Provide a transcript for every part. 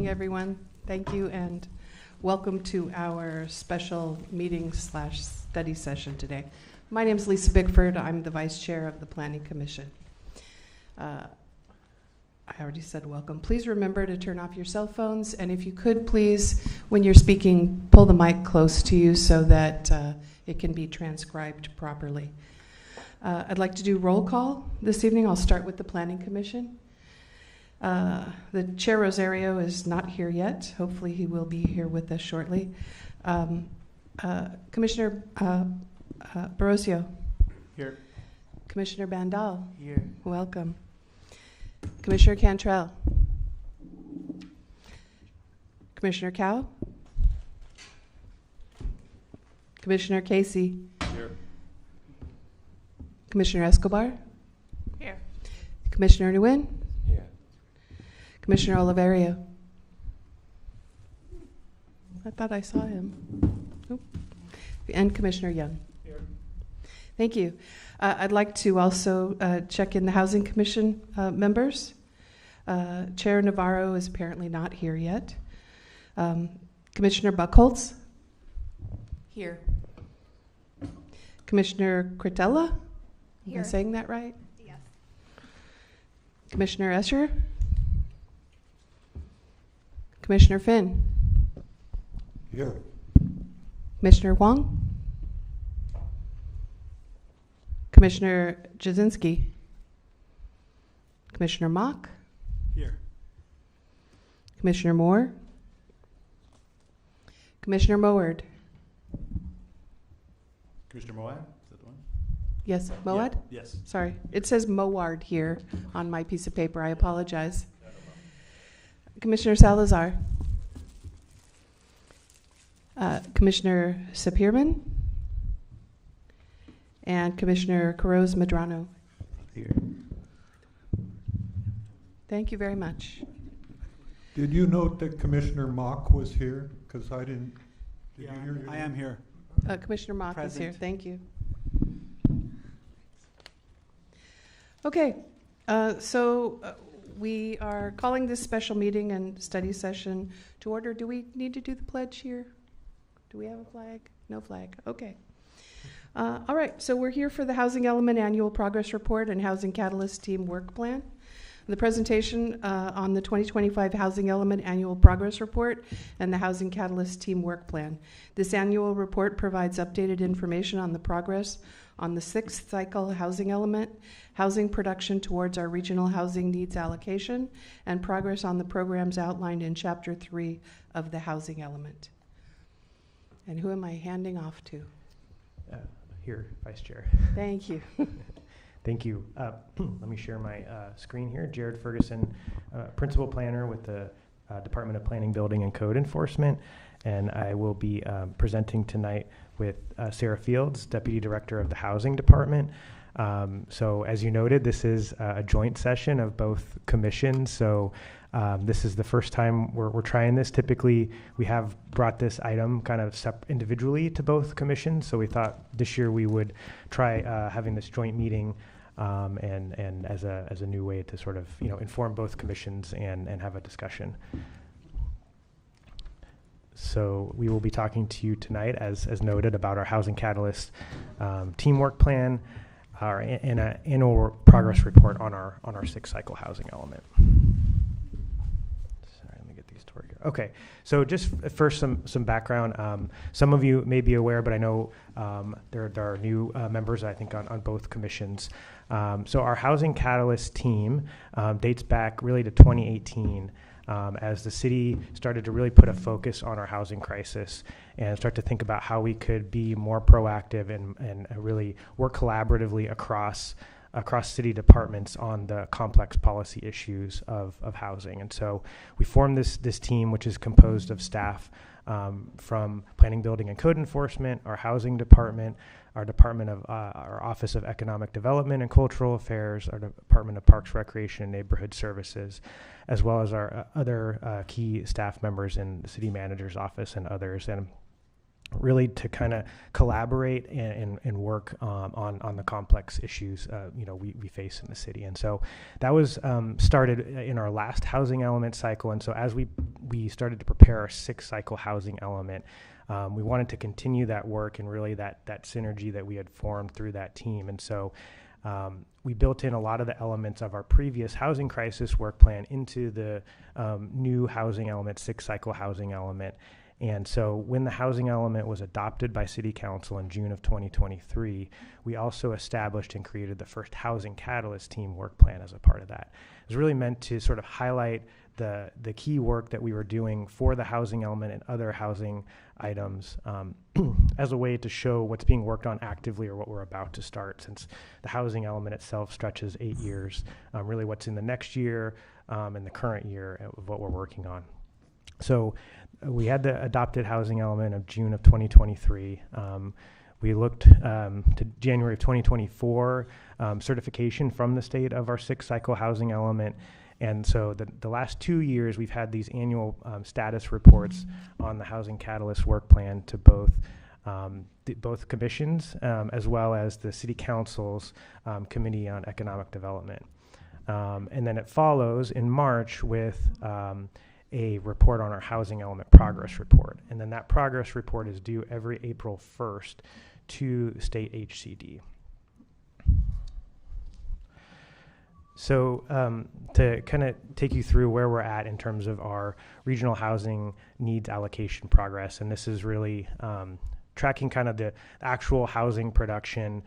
evening, everyone. Thank you, and welcome to our special meeting/study session today. My name is Lisa Bigford. I'm the Vice Chair of the Planning Commission. I already said welcome. Please remember to turn off your cell phones, and if you could, please, when you're speaking, pull the mic close to you so that it can be transcribed properly. I'd like to do roll call this evening. I'll start with the Planning Commission. The Chair Rosario is not here yet. Hopefully he will be here with us shortly. Commissioner Barocio. Here. Commissioner Bandal. Here. Welcome. Commissioner Cantrell. Commissioner Cow. Commissioner Casey. Here. Commissioner Escobar. Here. Commissioner Nguyen. Here. Commissioner Oliverio. I thought I saw him. Nope. And Commissioner Young. Here. Thank you. I'd like to also check in the Housing Commission members. Chair Navarro is apparently not here yet. Commissioner Buckholz? Here. Commissioner Cretella? Am I saying that right? Yes. Commissioner Escher? Commissioner Finn? Here. Commissioner Wong? Commissioner Jasinski? Commissioner Mock? Here. Commissioner Moore? Commissioner Moward? Commissioner Moab, is that the one? Yes, Moad? Yeah. Yes. Sorry, it says Moward here on my piece of paper. I apologize. Commissioner Salazar? Commissioner Sapirman? And Commissioner Carroz Medrano. Here. Thank you very much. Did you note that Commissioner Mock was here? Because I didn't. Did Yeah, you hear your I name? am here. Commissioner Mock is here. Present. Thank you. Okay, so we are calling this special meeting and study session to order. Do we need to do the pledge here? Do we have a flag? No flag. Okay. All right, so we're here for the Housing Element Annual Progress Report and Housing Catalyst Team Work Plan. The presentation on the 2025 Housing Element Annual Progress Report and the Housing Catalyst Team Work Plan. This annual report provides updated information on the progress on the 6th cycle housing element, housing production towards our regional housing needs allocation, and progress on the programs outlined in Chapter 3 of the housing element. And who am I handing off to? Here, Vice Chair. Thank you. Thank you. Let me share my screen here. Jared Ferguson, Principal Planner with the Department of Planning, Building, and Code Enforcement. And I will be presenting tonight with Sarah Fields, Deputy Director of the Housing Department. So as you noted, this is a joint session of both commissions. So this is the first time we're trying this. Typically, we have brought this item kind of individually to both commissions. So we thought this year we would try having this joint meeting and as a new way to sort of inform both commissions and have a discussion. So we will be talking to you tonight, as noted, about our Housing Catalyst Teamwork Plan, our annual progress report on our 6th cycle housing element. Sorry, let me get these to work here. Okay, so just first some background. Some of you may be aware, but I know there are new members, I think, on both commissions. So our Housing Catalyst team dates back really to 2018. As the city started to really put a focus on our housing crisis and start to think about how we could be more proactive and really work collaboratively across city departments on the complex policy issues of housing. And so we formed this team, which is composed of staff from Planning, Building, and Code Enforcement, our Housing Department, our Department of our Office of Economic Development and Cultural Affairs, our Department of Parks, Recreation, and Neighborhood Services, as well as our other key staff members in the city manager's office and others. And really to kind of collaborate and work on the complex issues we face in the city. And so that was started in our last housing element cycle. And so as we started to prepare our 6th cycle housing element, we wanted to continue that work and really that synergy that we had formed through that team. And so we built in a lot of the elements of our previous housing crisis work plan into the new housing element, 6th cycle housing element. And so when the housing element was adopted by City Council in June of 2023, we also established and created the first Housing Catalyst Team work plan as a part of that. It was really meant to sort of highlight the key work that we were doing for the housing element and other housing items as a way to show what's being worked on actively or what we're about to start, since the housing element itself stretches 8 years, really what's in the next year and the current year of what we're working on. So we had the adopted housing element of June of 2023. We looked to January of 2024 certification from the state of our 6th cycle housing element. And so the last 2 years, we've had these annual status reports on the Housing Catalyst work plan to both commissions as well as the City Council's Committee on Economic Development. And then it follows in March with a report on our housing element progress report. And then that progress report is due every April 1st to state HCD. So to kind of take you through where we're at in terms of our regional housing needs allocation progress, and this is really tracking kind of the actual housing production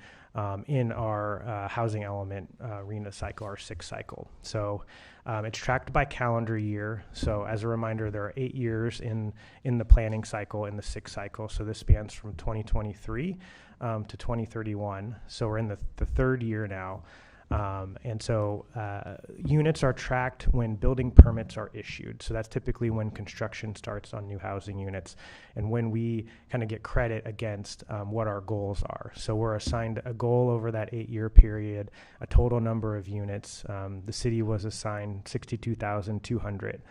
in our housing element RHNA cycle, our 6th cycle. So it's tracked by calendar year. So as a reminder, there are 8 years in the planning cycle in the 6th cycle. So this spans from 2023 to 2031. So we're in the 3rd year now. And so units are tracked when building permits are issued. So that's typically when construction starts on new housing units and when we kind of get credit against what our goals are. So we're assigned a goal over that 8-year period, a total number of units. The city was assigned 62,200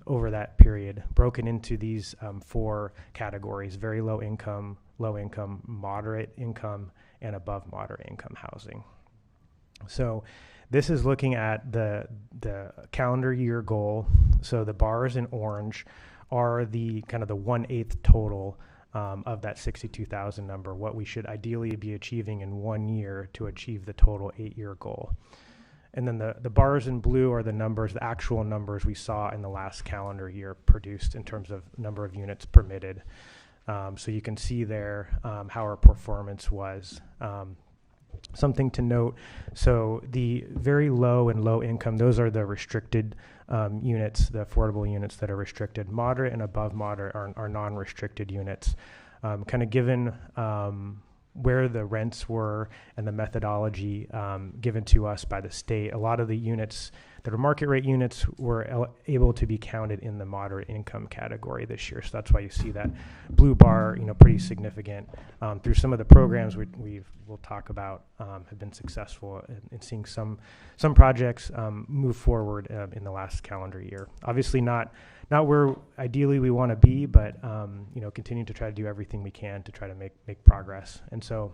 over that period, broken into these 4 categories: very low income, moderate income, and above moderate income housing. So this is looking at the calendar year goal. So the bars in orange are the kind of the 1/8 total of that 62,000 number, what we should ideally be achieving in 1 year to achieve the total 8-year goal. And then the bars in blue are the numbers, the actual numbers we saw in the last calendar year produced in terms of number of units permitted. So you can see there how our performance was. Something to note, so the very low and low income, those are the restricted units, the affordable units that are restricted. Moderate and above moderate are non-restricted units. Kind of given where the rents were and the methodology given to us by the state, a lot of the units that are market rate units were able to be counted in the moderate income category this year. So that's why you see that blue bar, pretty significant. Through some of the programs we'll talk about have been successful in seeing some projects move forward in the last calendar year. Obviously not where ideally we want to be, but continue to try to do everything we can to try to make progress. And so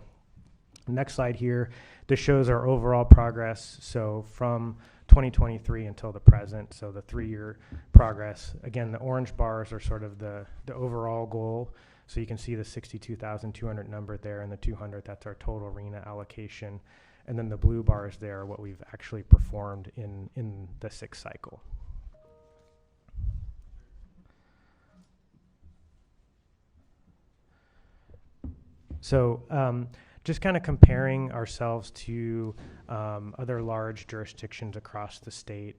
next slide here, this shows our overall progress. So from 2023 until the present, so the 3-year progress. Again, the orange bars are sort of the overall goal. So you can see the 62,200 number there and the 200, that's our total RHNA allocation. And then the blue bars there are what we've actually performed in the 6th cycle. So just kind of comparing ourselves to other large jurisdictions across the state,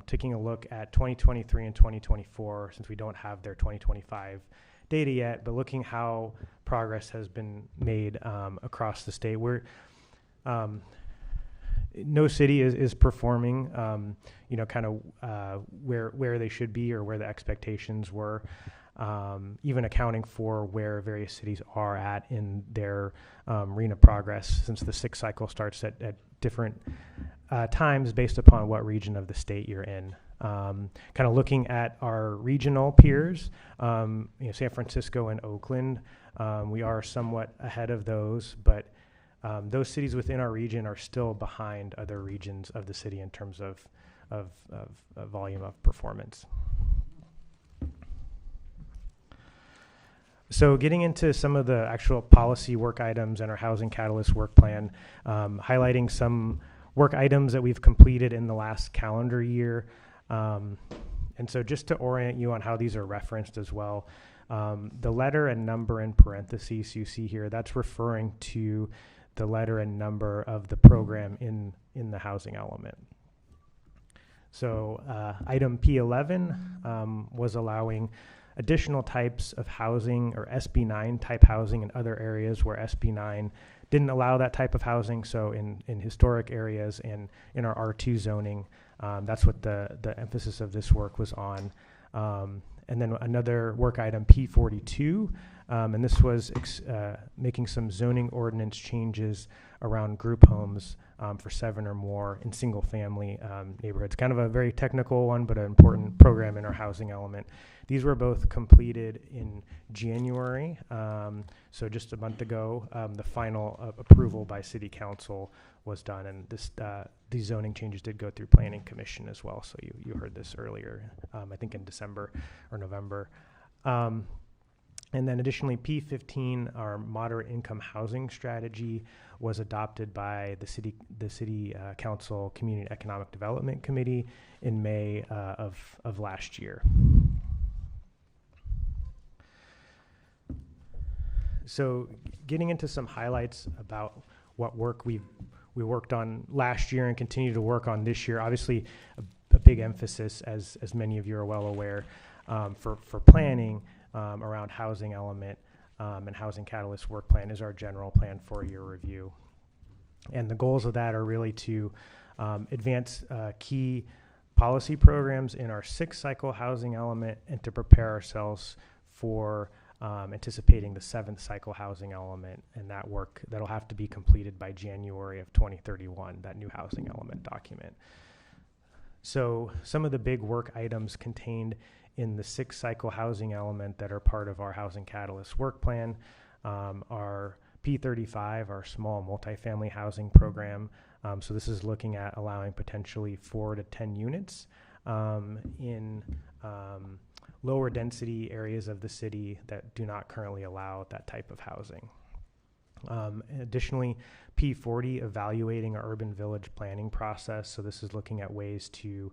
taking a look at 2023 and 2024, since we don't have their 2025 data yet, but looking how progress has been made across the state. No city is performing, kind of where they should be or where the expectations were. Even accounting for where various cities are at in their RHNA progress, since the 6th cycle starts at different times based upon what region of the state you're in. Kind of looking at our regional peers, San Francisco and Oakland, we are somewhat ahead of those, but those cities within our region are still behind other regions of the city in terms of volume of performance. So getting into some of the actual policy work items and our Housing Catalyst work plan, highlighting some work items that we've completed in the last calendar year. And so just to orient you on how these are referenced as well, the letter and number in parentheses you see here, that's referring to the letter and number of the program in the housing element. So item P11 was allowing additional types of housing or SB9 type housing in other areas where SB9 didn't allow that type of housing. So in historic areas and in our R2 zoning, that's what the emphasis of this work was on. And then another work item, P42, and this was making some zoning ordinance changes around group homes for 7 or more in single family neighborhoods. Kind of a very technical one, but an important program in our housing element. These were both completed in January, so just a month ago. The final approval by City Council was done, and these zoning changes did go through Planning Commission as well. So you heard this earlier, I think in December or November. And then additionally, P15, our moderate income housing strategy, was adopted by the City Council Community Economic Development Committee in May of last year. So getting into some highlights about what work we worked on last year and continue to work on this year. Obviously, a big emphasis, as many of you are well aware, for planning around housing element and Housing Catalyst work plan is our general plan for year review. And the goals of that are really to advance key policy programs in our 6th cycle housing element and to prepare ourselves for anticipating the 7th cycle housing element, and that work that'll have to be completed by January of 2031, that new housing element document. So some of the big work items contained in the 6th cycle housing element that are part of our Housing Catalyst work plan are P35, our small multifamily housing program. So this is looking at allowing potentially 4 to 10 units in lower density areas of the city that do not currently allow that type of housing. Additionally, P40, evaluating our urban village planning process. So this is looking at ways to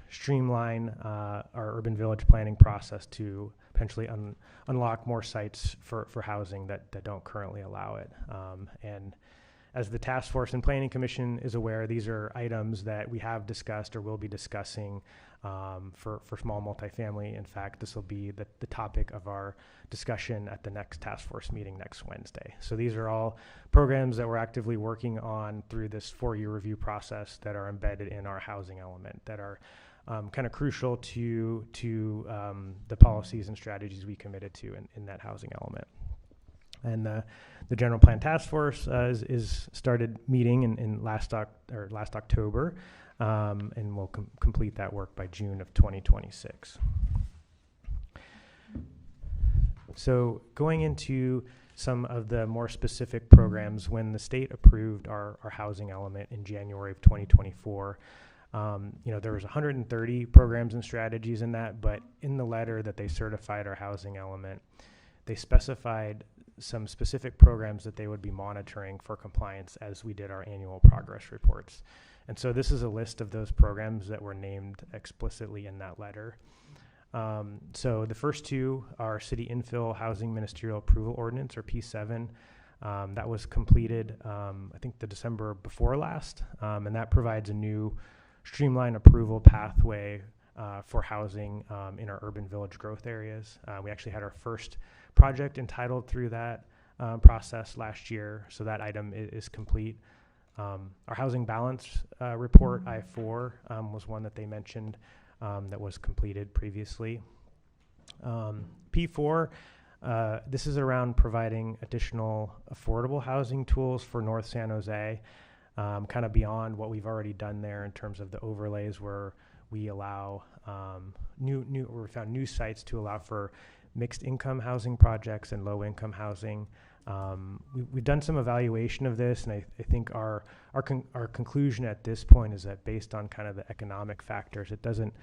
streamline our urban village planning process to potentially unlock more sites for housing that don't currently allow it. And as the Task Force and Planning Commission is aware, these are items that we have discussed or will be discussing for small multifamily. In fact, this will be the topic of our discussion at the next Task Force meeting next Wednesday. So these are all programs that we're actively working on through this 4-year review process that are embedded in our housing element that are kind of crucial to the policies and strategies we committed to in that housing element. And the General Plan Task Force is started meeting in last October, and we'll complete that work by June of 2026. So going into some of the more specific programs, when the state approved our housing element in January of 2024, there was 130 programs and strategies in that, but in the letter that they certified our housing element, they specified some specific programs that they would be monitoring for compliance as we did our annual progress reports. And so this is a list of those programs that were named explicitly in that letter. So the first two are City Infill Housing Ministerial Approval Ordinance, or P7. That was completed, I think, the December before last, and that provides a new streamlined approval pathway for housing in our urban village growth areas. We actually had our first project entitled through that process last year, so that item is complete. Our housing balance report, I-4, was one that they mentioned that was completed previously. P4, this is around providing additional affordable housing tools for North San Jose, kind of beyond what we've already done there in terms of the overlays. We're we allow we found new sites to allow for mixed income housing projects and low income housing. We've done some evaluation of this, and I think our conclusion at this point is that based on kind of the economic factors, it doesn't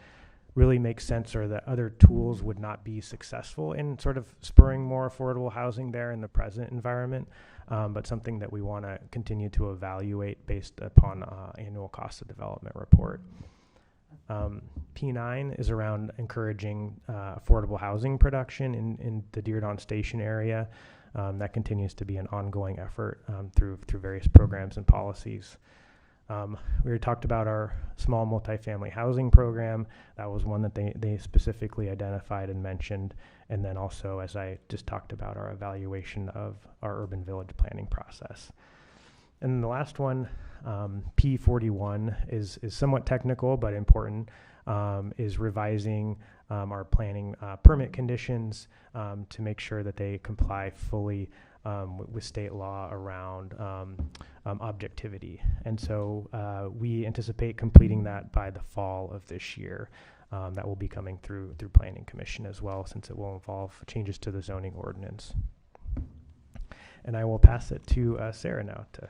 really make sense, or that other tools would not be successful in sort of spurring more affordable housing there in the present environment, but something that we want to continue to evaluate based upon annual cost of development report. P9 is around encouraging affordable housing production in the Dearborn Station area. That continues to be an ongoing effort through various programs and policies. We already talked about our small multifamily housing program. That was one that they specifically identified and mentioned. And then also, as I just talked about, our evaluation of our urban village planning process. And then the last one, P41, is somewhat technical but important, is revising our planning permit conditions to make sure that they comply fully with state law around objectivity. And so we anticipate completing that by the fall of this year. That will be coming through Planning Commission as well, since it will involve changes to the zoning ordinance. And I will pass it to Sarah now to.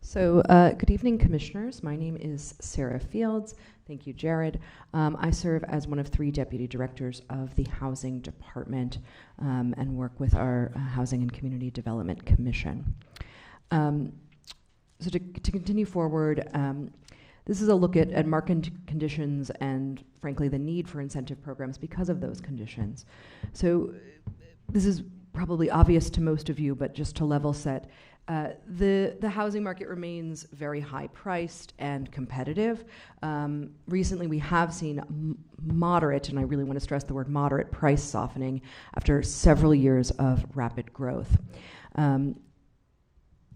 So good evening, commissioners. My name is Sarah Fields. Thank you, Jared. I serve as one of 3 deputy directors of the Housing Department and work with our Housing and Community Development Commission. So to continue forward, this is a look at market conditions and, frankly, the need for incentive programs because of those conditions. So this is probably obvious to most of you, but just to level set, the housing market remains very high priced and competitive. Recently we have seen moderate, and I really want to stress the word moderate, price softening after several years of rapid growth.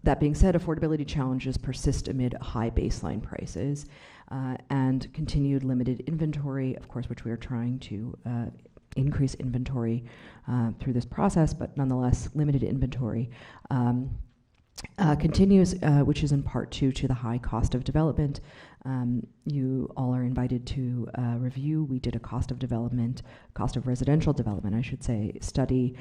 That being said, affordability challenges persist amid high baseline prices and continued limited inventory, of course, which we are trying to increase inventory through this process, but nonetheless limited inventory continues, which is in part due to the high cost of development. You all are invited to review. We did a cost of residential development, I should say, study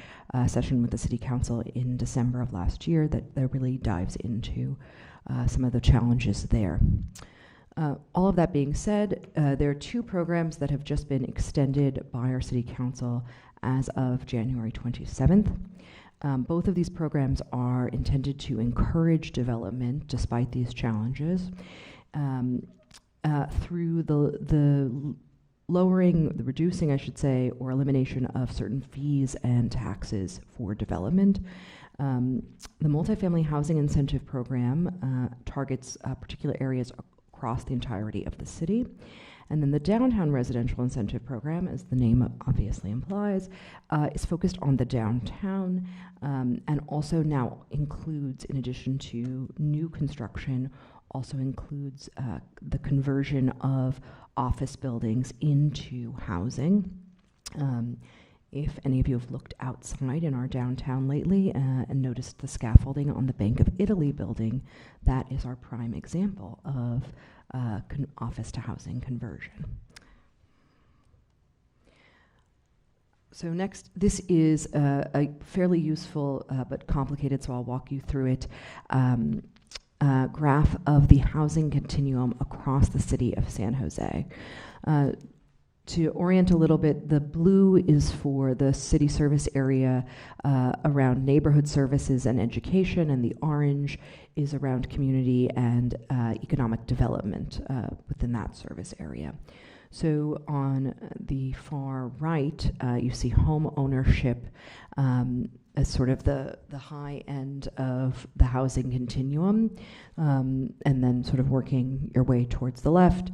session with the City Council in December of last year that really dives into some of the challenges there. All of that being said, there are 2 programs that have just been extended by our City Council as of January 27th. Both of these programs are intended to encourage development despite these challenges through the reducing, I should say, or elimination of certain fees and taxes for development. The Multifamily Housing Incentive Program targets particular areas across the entirety of the city. And then the Downtown Residential Incentive Program, as the name obviously implies, is focused on the downtown and also now includes, in addition to new construction, also includes the conversion of office buildings into housing. If any of you have looked outside in our downtown lately and noticed the scaffolding on the Bank of Italy building, that is our prime example of office to housing conversion. So next, this is a fairly useful but complicated, so I'll walk you through it, graph of the housing continuum across the city of San Jose. To orient a little bit, the blue is for the city service area around neighborhood services and education, and the orange is around community and economic development within that service area. So on the far right, you see home ownership as sort of the high end of the housing continuum, and then sort of working your way towards the left,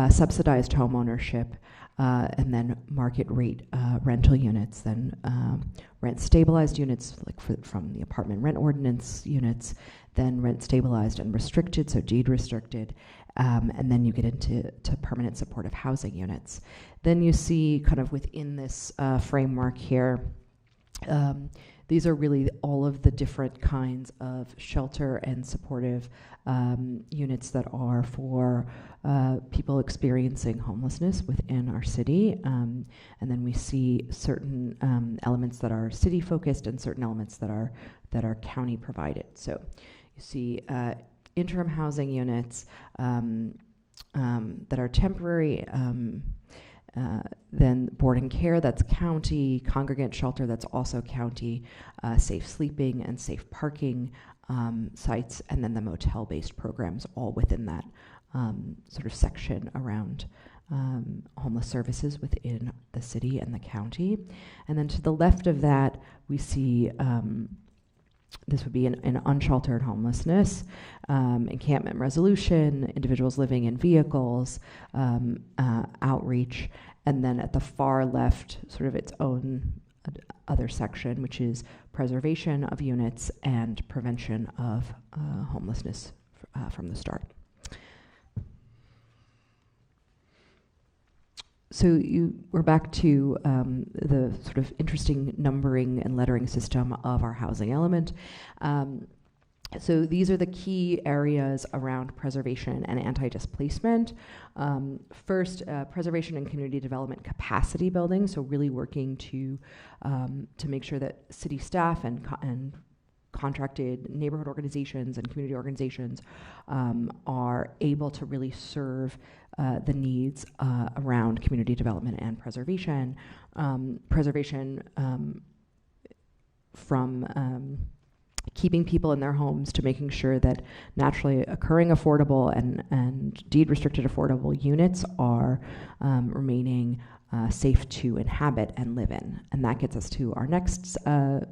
subsidized home ownership, and then market rate rental units, then rent stabilized units, like from the apartment rent ordinance units, then rent stabilized and restricted, so deed restricted, and then you get into permanent supportive housing units. Then you see kind of within this framework here, these are really all of the different kinds of shelter and supportive units that are for people experiencing homelessness within our city. And then we see certain elements that are city focused and certain elements that are county provided. So you see interim housing units that are temporary, then board and care, that's county, congregant shelter, that's also county, safe sleeping and safe parking sites, and then the motel-based programs all within that sort of section around homeless services within the city and the county. And then to the left of that, we see this would be an unsheltered homelessness, encampment resolution, individuals living in vehicles, outreach, and then at the far left, sort of its own other section, which is preservation of units and prevention of homelessness from the start. So we're back to the sort of interesting numbering and lettering system of our housing element. So these are the key areas around preservation and anti-displacement. First, preservation and community development capacity building. So really working to make sure that city staff and contracted neighborhood organizations and community organizations are able to really serve the needs around community development and preservation. Preservation from keeping people in their homes to making sure that naturally occurring affordable and deed restricted affordable units are remaining safe to inhabit and live in. And that gets us to our next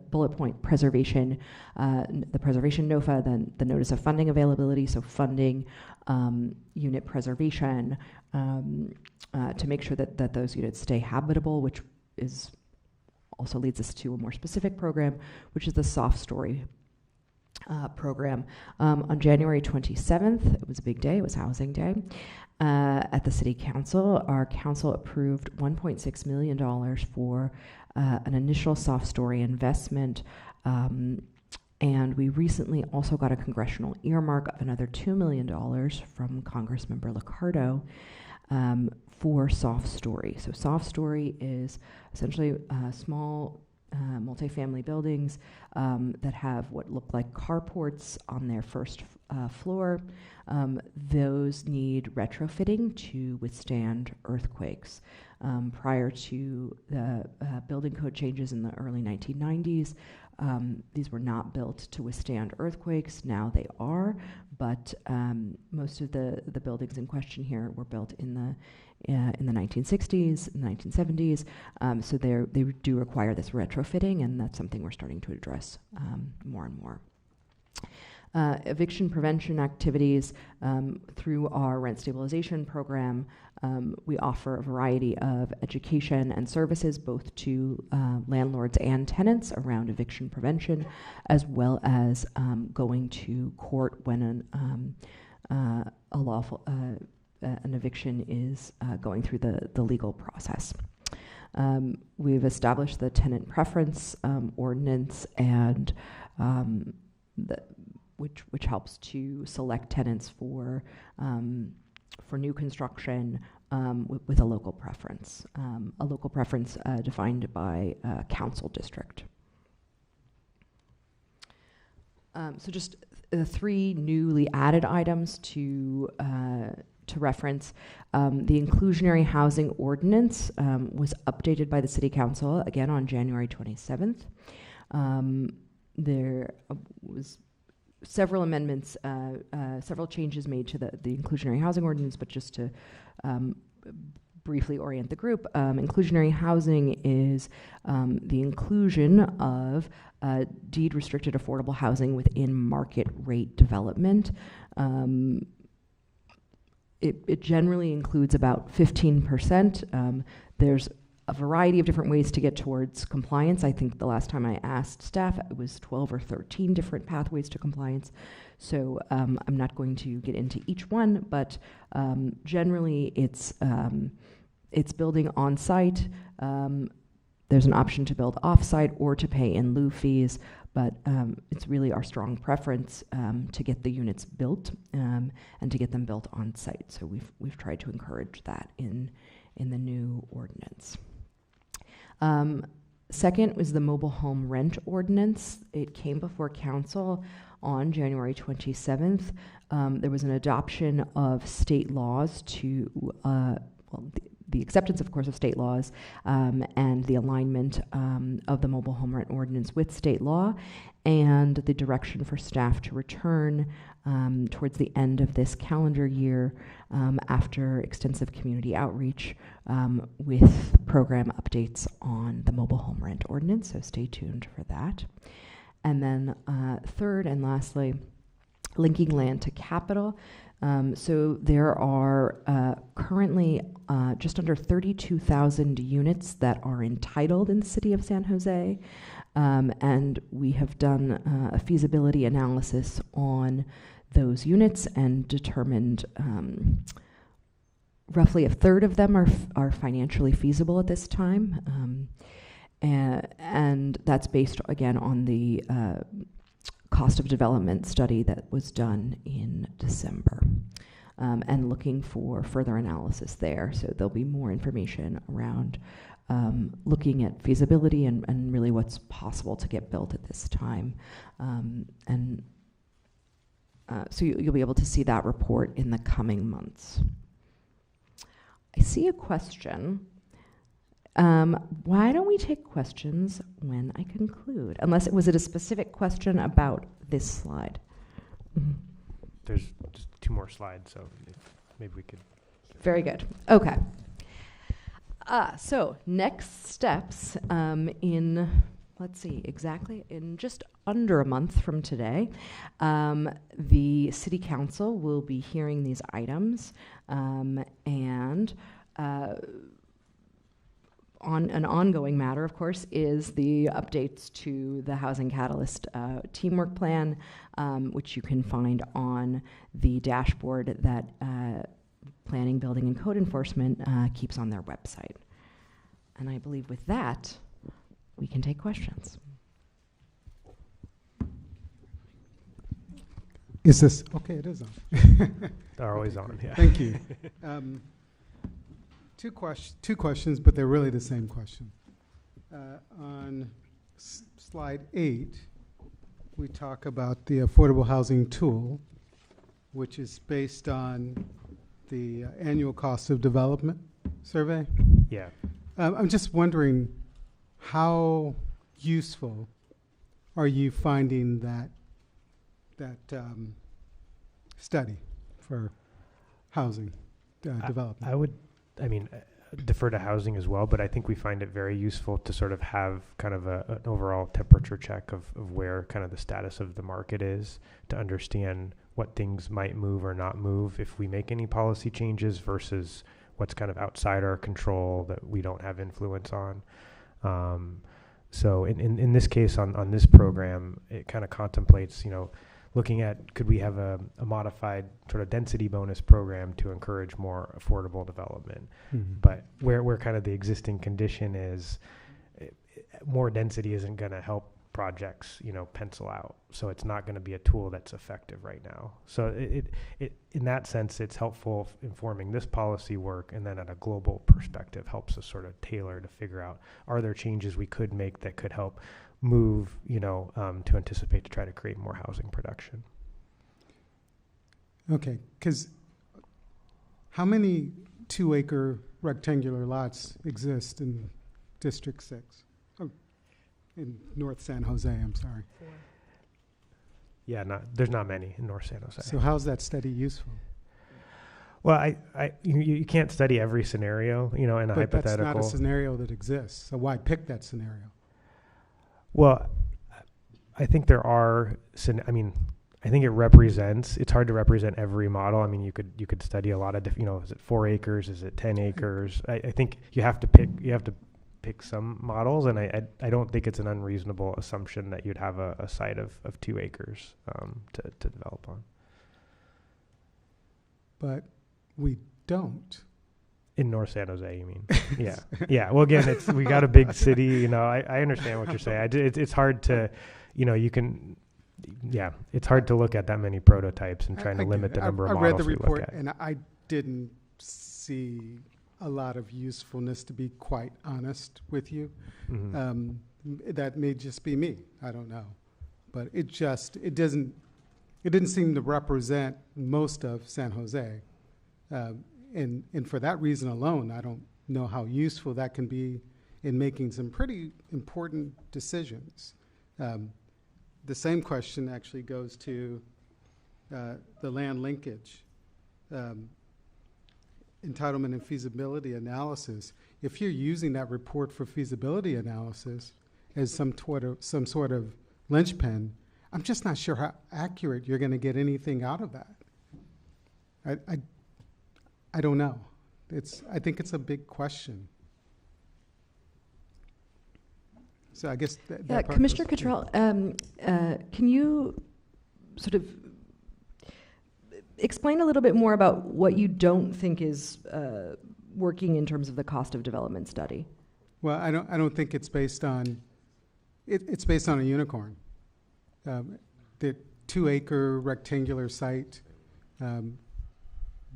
bullet point, preservation, the preservation NOFA, the notice of funding availability, so funding unit preservation to make sure that those units stay habitable, which is also leads us to a more specific program, which is the Soft Story program. On January 27th, it was a big day, it was Housing Day, at the City Council. Our council approved $1.6 million for an initial Soft Story investment, and we recently also got a congressional earmark of another $2 million from Congressmember Liccardo for Soft Story. So Soft Story is essentially small multifamily buildings that have what look like carports on their first floor. Those need retrofitting to withstand earthquakes. Prior to the building code changes in the early 1990s, these were not built to withstand earthquakes. Now they are, but most of the buildings in question here were built in the 1960s, in the 1970s, so they do require this retrofitting, and that's something we're starting to address more and more. Eviction prevention activities through our rent stabilization program. We offer a variety of education and services both to landlords and tenants around eviction prevention, as well as going to court when an eviction is going through the legal process. We've established the tenant preference ordinance, and which helps to select tenants for new construction with a local preference. A local preference defined by council district. So just three newly added items to reference. The inclusionary housing ordinance was updated by the City Council again on January 27th. There was several amendments, several changes made to the inclusionary housing ordinance, but just to briefly orient the group, inclusionary housing is the inclusion of deed restricted affordable housing within market rate development. It generally includes about 15%. There's a variety of different ways to get towards compliance. I think the last time I asked staff, it was 12 or 13 different pathways to compliance. So I'm not going to get into each one, but generally it's building on site, There's an option to build offsite or to pay in lieu fees, but it's really our strong preference to get the units built and to get them built on site. So we've tried to encourage that in the new ordinance. Second was the mobile home rent ordinance. It came before council on January 27th. There was an adoption of state laws to, the acceptance, of course, of state laws and the alignment of the mobile home rent ordinance with state law, and the direction for staff to return towards the end of this calendar year after extensive community outreach with program updates on the mobile home rent ordinance, so stay tuned for that. And then third and lastly, linking land to capital. So there are currently just under 32,000 units that are entitled in the city of San Jose, and we have done a feasibility analysis on those units and determined roughly a third of them are financially feasible at this time, and that's based again on the cost of development study that was done in December, and looking for further analysis there. So there'll be more information around looking at feasibility and really what's possible to get built at this time. So you'll be able to see that report in the coming months. I see a question. Why don't we take questions when I conclude? Unless was it a specific question about this slide? Mm-hmm. There's just 2 more slides, so maybe we could. Very good. Okay. So next steps let's see, exactly in just under a month from today, the City Council will be hearing these items, and on an ongoing matter, of course, is the updates to the Housing Catalyst teamwork plan, which you can find on the dashboard that Planning, Building, and Code Enforcement keeps on their website. And I believe with that, we can take questions. Is this okay? It is on. They're always on, yeah. Thank you. Two questions, but they're really the same question. On slide 8, we talk about the affordable housing tool, which is based on the annual cost of development survey. Yeah. I'm just wondering, how useful are you finding that study for housing development? I mean, defer to housing as well, but I think we find it very useful to sort of have kind of an overall temperature check of where kind of the status of the market is, to understand what things might move or not move if we make any policy changes versus what's kind of outside our control that we don't have influence on. So in this case, on this program, it kind of contemplates, looking at, could we have a modified sort of density bonus program to encourage more affordable development? Mm-hmm. But where kind of the existing condition is, more density isn't going to help projects, pencil out. So it's not going to be a tool that's effective right now. So it in that sense, it's helpful informing this policy work, and then at a global perspective helps us sort of tailor to figure out, are there changes we could make that could help move, to anticipate to try to create more housing production. Okay, because how many 2-acre rectangular lots exist in District 6? Oh, in North San Jose, I'm sorry. 4. Yeah, there's not many in North San Jose. So how's that study useful? Well, you can't study every scenario, in a hypothetical. But that's not a scenario that exists. So why pick that scenario? Well, I think there are. I think it represents. It's hard to represent every model. I mean, you could study a lot of different. Is it 4 acres? Is it 10 acres? I think you have to pick some models, and I don't think it's an unreasonable assumption that you'd have a site of 2 acres to develop on. But we don't. In North San Jose, you mean? Yeah. Yeah. Well, again, we got a big city, you know, I understand what you're saying. It's hard to, you know, it's hard to look at that many prototypes and trying to limit the number of models I read the we look report at. and I didn't see a lot of usefulness, to be quite honest with you. Mhm. That may just be me. I don't know. But it didn't seem to represent most of San Jose. And for that reason alone, I don't know how useful that can be in making some pretty important decisions. The same question actually goes to the land linkage, entitlement and feasibility analysis. If you're using that report for feasibility analysis as some sort of linchpin, I'm just not sure how accurate you're going to get anything out of that. I don't know. I think it's a big question. So I guess that part Commissioner goes- Cottrell, can you sort of explain a little bit more about what you don't think is working in terms of the cost of development study? Well, I don't think it's based on. It's based on a unicorn. The 2-acre rectangular site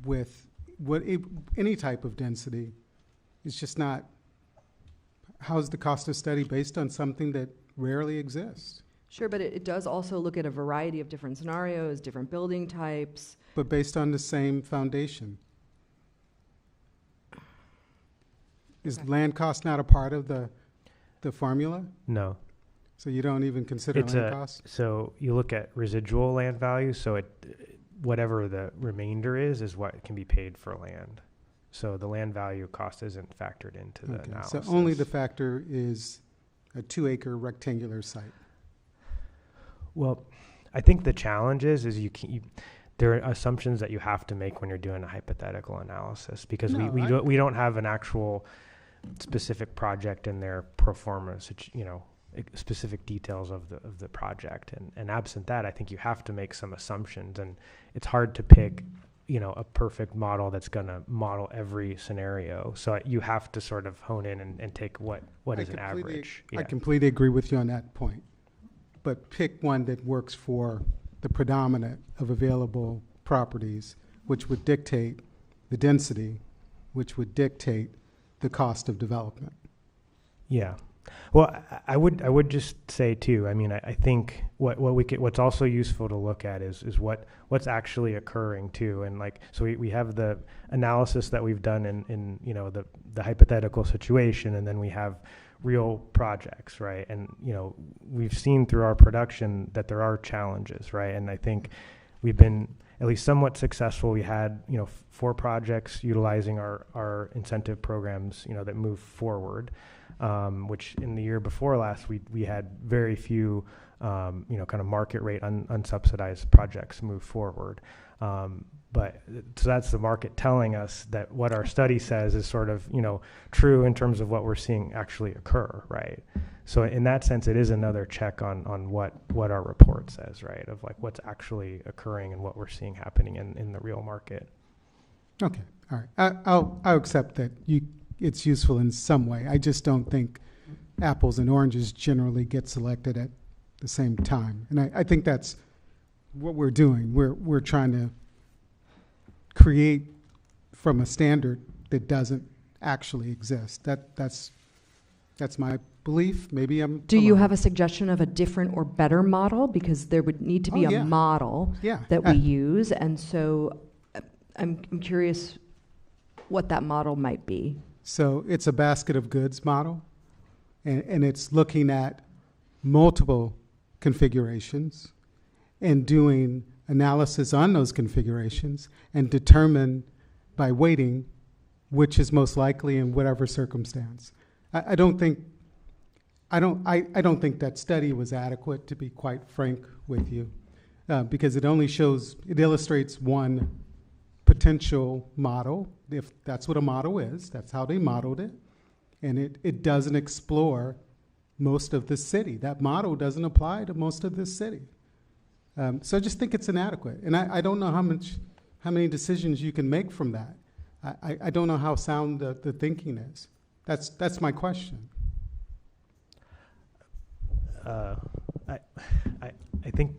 with any type of density is just not. How's the cost of study based on something that rarely exists? Sure, but it does also look at a variety of different scenarios, different building types. But based on the same foundation. Is Okay. land cost not a part of the formula? No. So you don't even consider land cost? So you look at residual land value, so whatever the remainder is what can be paid for land. So the land value cost isn't factored into the analysis. So only the factor is a 2-acre rectangular site. Well, I think the challenge is there are assumptions that you have to make when you're doing a hypothetical analysis, because No, we don't have an actual specific project in their pro forma, specific details of the project, and absent that, I think you have to make some assumptions, and it's hard to pick a perfect model that's going to model every scenario. So you have to sort of hone in and take what is an average. I completely agree with you on that point. But pick one that works for the predominant of available properties, which would dictate the density, which would dictate the cost of development. Yeah. Well, I would just say too, I mean, I think what's also useful to look at is what's actually occurring too. And so we have the analysis that we've done in the hypothetical situation, and then we have real projects, right? And, we've seen through our production that there are challenges, right? And I think we've been at least somewhat successful. We had, 4 projects utilizing our incentive programs, that move forward. Which in the year before last, we had very few, kind of market rate unsubsidized projects move forward. But so that's the market telling us that what our study says is sort of, true in terms of what we're seeing actually occur, right? So in that sense, it is another check on what our report says, right? Of what's actually occurring and what we're seeing happening in the real market. Okay, all right. I'll accept that it's useful in some way. I just don't think apples and oranges generally get selected at the same time. And I think that's what we're doing. We're trying to create from a standard that doesn't actually exist. That's my belief. Maybe I'm Do you alone. have a suggestion of a different or better model? Because there would need to be yeah. a model Yeah. that we use. And so I'm curious what that model might be. So it's a basket of goods model, and it's looking at multiple configurations and doing analysis on those configurations and determine by weighting which is most likely in whatever circumstance. I don't think that study was adequate, to be quite frank with you, because it illustrates one potential model, if that's what a model is. That's how they modeled it. And it doesn't explore most of the city. That model doesn't apply to most of the city. So I just think it's inadequate. And I don't know how many decisions you can make from that. I don't know how sound the thinking is. That's my question. I think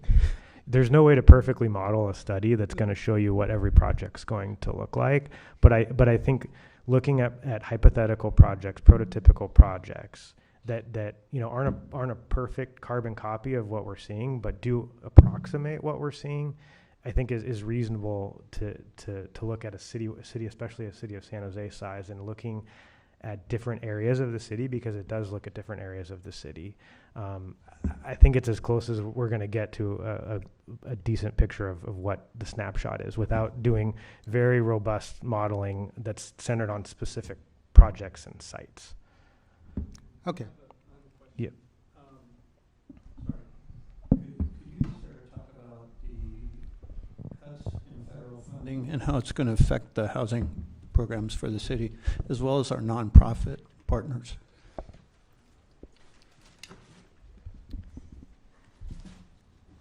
there's no way to perfectly model a study that's going to show you what every project's going to look like. But I think looking at hypothetical projects, prototypical projects that aren't a perfect carbon copy of what we're seeing, but do approximate what we're seeing, I think is reasonable to look at a city, especially a city of San Jose size, and looking at different areas of the city, because it does look at different areas of the city. I think it's as close as we're going to get to a decent picture of what the snapshot is, without doing very robust modeling that's centered on specific projects and sites. Okay. Yeah. Could you, sir, talk about the cuts in federal funding and how it's going to affect the housing programs for the city, as well as our nonprofit partners?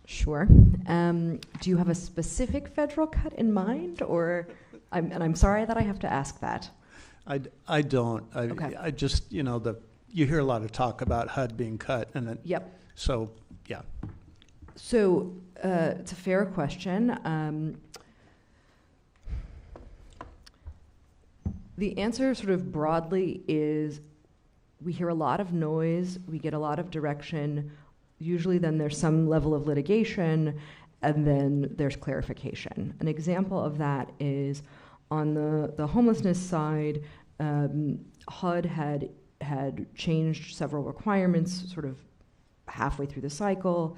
Sure. Do you have a specific federal cut in mind, or? I'm sorry that I have to ask that. I don't. Okay. I just, you hear a lot of talk about HUD being cut, and Yep. so, yeah. So it's a fair question. The answer sort of broadly is we hear a lot of noise, we get a lot of direction. Usually then there's some level of litigation, and then there's clarification. An example of that is on the homelessness side, HUD had changed several requirements sort of halfway through the cycle.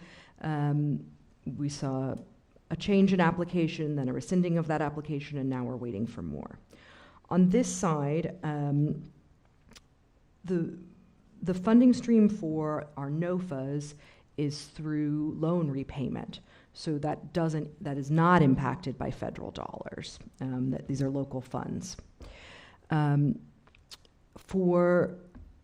We saw a change in application, then a rescinding of that application, and now we're waiting for more. On this side, the funding stream for our NOFAs is through loan repayment. So that is not impacted by federal dollars. These are local funds. For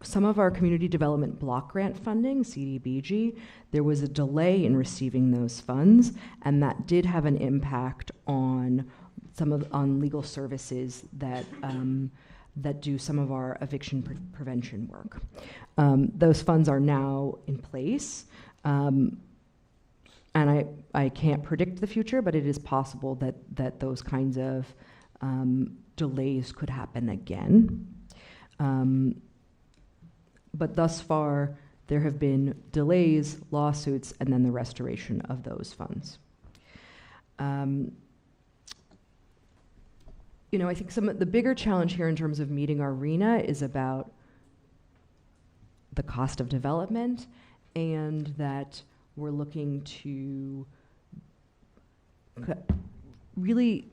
some of our community development block grant funding, CDBG, there was a delay in receiving those funds, and that did have an impact on on legal services that do some of our eviction prevention work. Those funds are now in place, and I can't predict the future, but it is possible that those kinds of delays could happen again. But thus far, there have been delays, lawsuits, and then the restoration of those funds. I think some of the bigger challenge here in terms of meeting our RENA is about the cost of development, and that we're looking to really,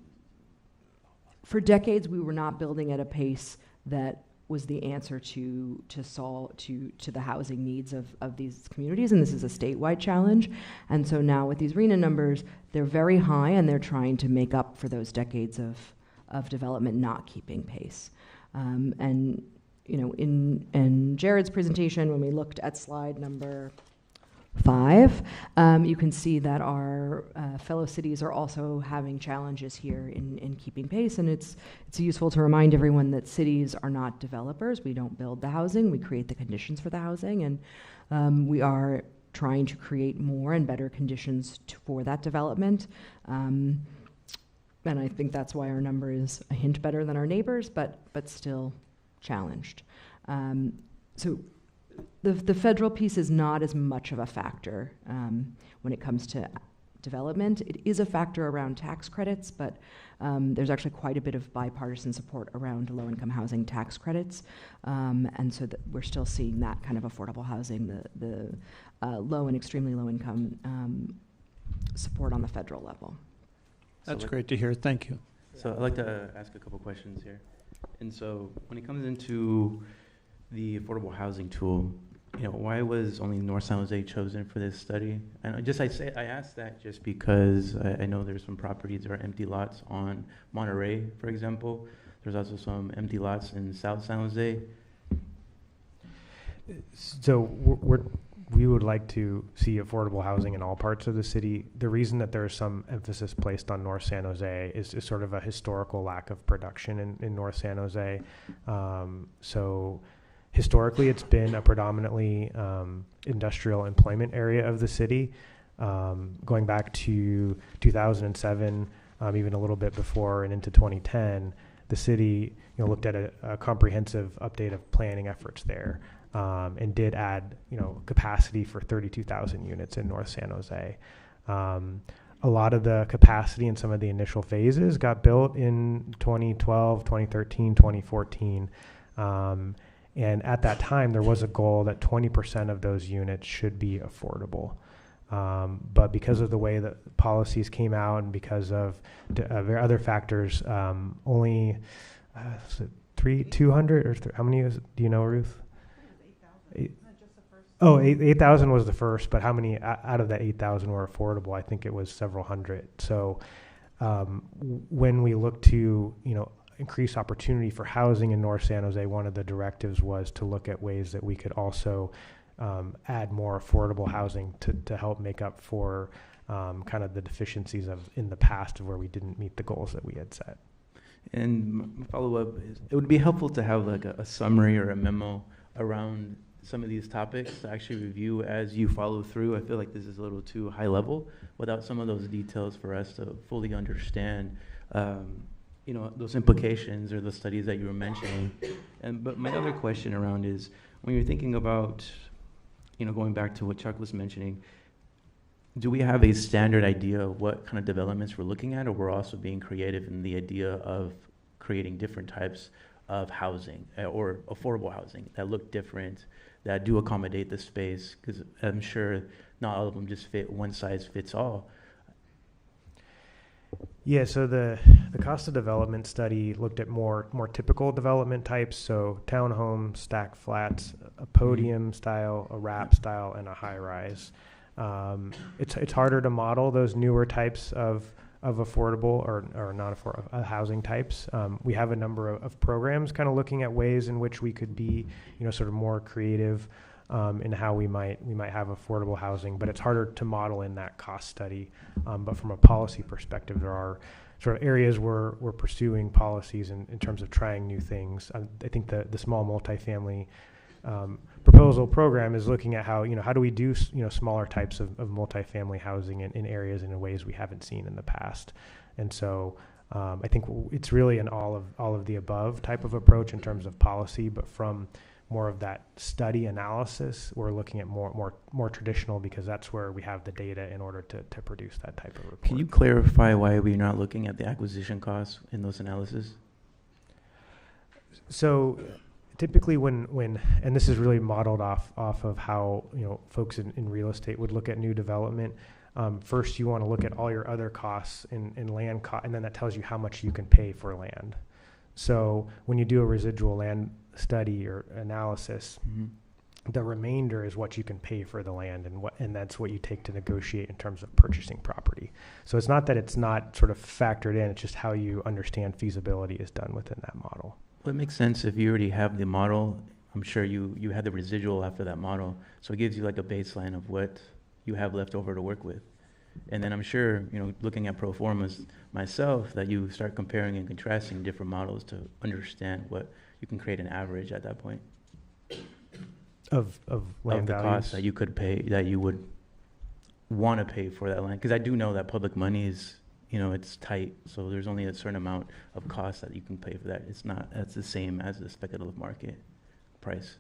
for decades, we were not building at a pace that was the answer to the housing needs of these communities, and this is a statewide challenge. And so now with these RENA numbers, they're very high, and they're trying to make up for those decades of development not keeping pace. In Jared's presentation, when we looked at slide number 5, you can see that our fellow cities are also having challenges here in keeping pace, and it's useful to remind everyone that cities are not developers. We don't build the housing, we create the conditions for the housing, and we are trying to create more and better conditions for that development. And I think that's why our number is a hint better than our neighbors, but still challenged. So the federal piece is not as much of a factor when it comes to development. It is a factor around tax credits, but there's actually quite a bit of bipartisan support around low-income housing tax credits. And so we're still seeing that kind of affordable housing, the low and extremely low-income support on the federal level. That's great to hear. Thank you. So I'd like to ask a couple questions here. And so when it comes into the affordable housing tool, why was only North San Jose chosen for this study? And I asked that just because I know there's some properties that are empty lots on Monterey, for example. There's also some empty lots in South San Jose. So we would like to see affordable housing in all parts of the city. The reason that there's some emphasis placed on North San Jose is sort of a historical lack of production in North San Jose. So historically, it's been a predominantly industrial employment area of the city. Going back to 2007, even a little bit before and into 2010, the city looked at a comprehensive update of planning efforts there, and did add capacity for 32,000 units in North San Jose. A lot of the capacity in some of the initial phases got built in 2012, 2013, 2014. And at that time, there was a goal that 20% of those units should be affordable. But because of the way that policies came out and because of other factors, only 200 or how many do you know, Ruth? 8,000 was the first, but how many out of that 8,000 were affordable? I think it was several hundred. So when we look to increase opportunity for housing in North San Jose, one of the directives was to look at ways that we could also add more affordable housing to help make up for kind of the deficiencies in the past of where we didn't meet the goals that we had set. And my follow-up is, it would be helpful to have like a summary or a memo around some of these topics to actually review as you follow through. I feel like this is a little too high level without some of those details for us to fully understand those implications or the studies that you were mentioning. But my other question around is, when you're thinking about going back to what Chuck was mentioning, do we have a standard idea of what kind of developments we're looking at, or we're also being creative in the idea of creating different types of housing or affordable housing that look different, that do accommodate the space? Because I'm sure not all of them just fit one size fits all. Yeah, so the cost of development study looked at more typical development types, so townhomes, stacked flats, a podium style, a wrap style, and a high rise. It's harder to model those newer types of affordable or not affordable housing types. We have a number of programs kind of looking at ways in which we could be sort of more creative in how we might have affordable housing, but it's harder to model in that cost study. But from a policy perspective, there are sort of areas where we're pursuing policies in terms of trying new things. I think the small multifamily proposal program is looking at how do we do smaller types of multifamily housing in areas in ways we haven't seen in the past. And so I think it's really an all of the above type of approach in terms of policy, but from more of that study analysis, we're looking at more traditional, because that's where we have the data in order to produce that type of report. Can you clarify why we're not looking at the acquisition costs in those analyses? So typically when and this is really modeled off of how folks in real estate would look at new development. First, you want to look at all your other costs in land cost, and then that tells you how much you can pay for land. So when you do a residual land study or analysis, the remainder is what you can pay for the land, and that's what you take to negotiate in terms of purchasing property. So it's not that it's not sort of factored in, it's just how you understand feasibility is done within that model. Well, it makes sense if you already have the model. I'm sure you had the residual after that model, so it gives you like a baseline of what you have left over to work with. And then I'm sure, looking at pro formas myself, that you start comparing and contrasting different models to understand what you can create an average at that point Of land of the values. costs that you could pay, that you would want to pay for that land. Because I do know that public money is, it's tight, so there's only a certain amount of cost that you can pay for that. That's the same as the speculative market price.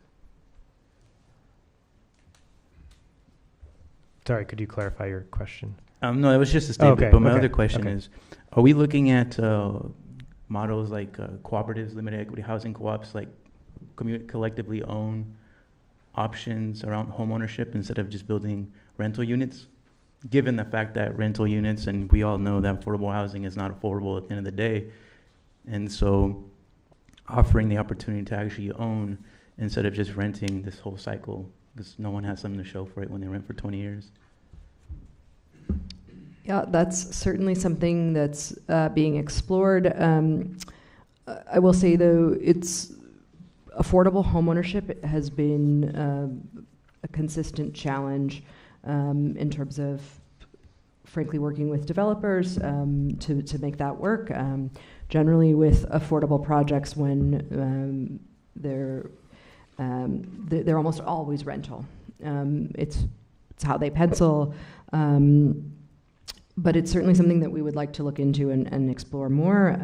Sorry, could you clarify your question? No, that was just a statement. Okay, But my okay, other question okay. is, are we looking at models like cooperatives, limited equity housing co-ops, like collectively own options around home ownership instead of just building rental units? Given the fact that rental units, and we all know that affordable housing is not affordable at the end of the day, and so offering the opportunity to actually own instead of just renting this whole cycle, because no one has something to show for it when they rent for 20 years. Yeah, that's certainly something that's being explored. I will say, though, affordable homeownership has been a consistent challenge in terms of, frankly, working with developers to make that work. Generally, with affordable projects, when they're almost always rental. It's how they pencil, but it's certainly something that we would like to look into and explore more.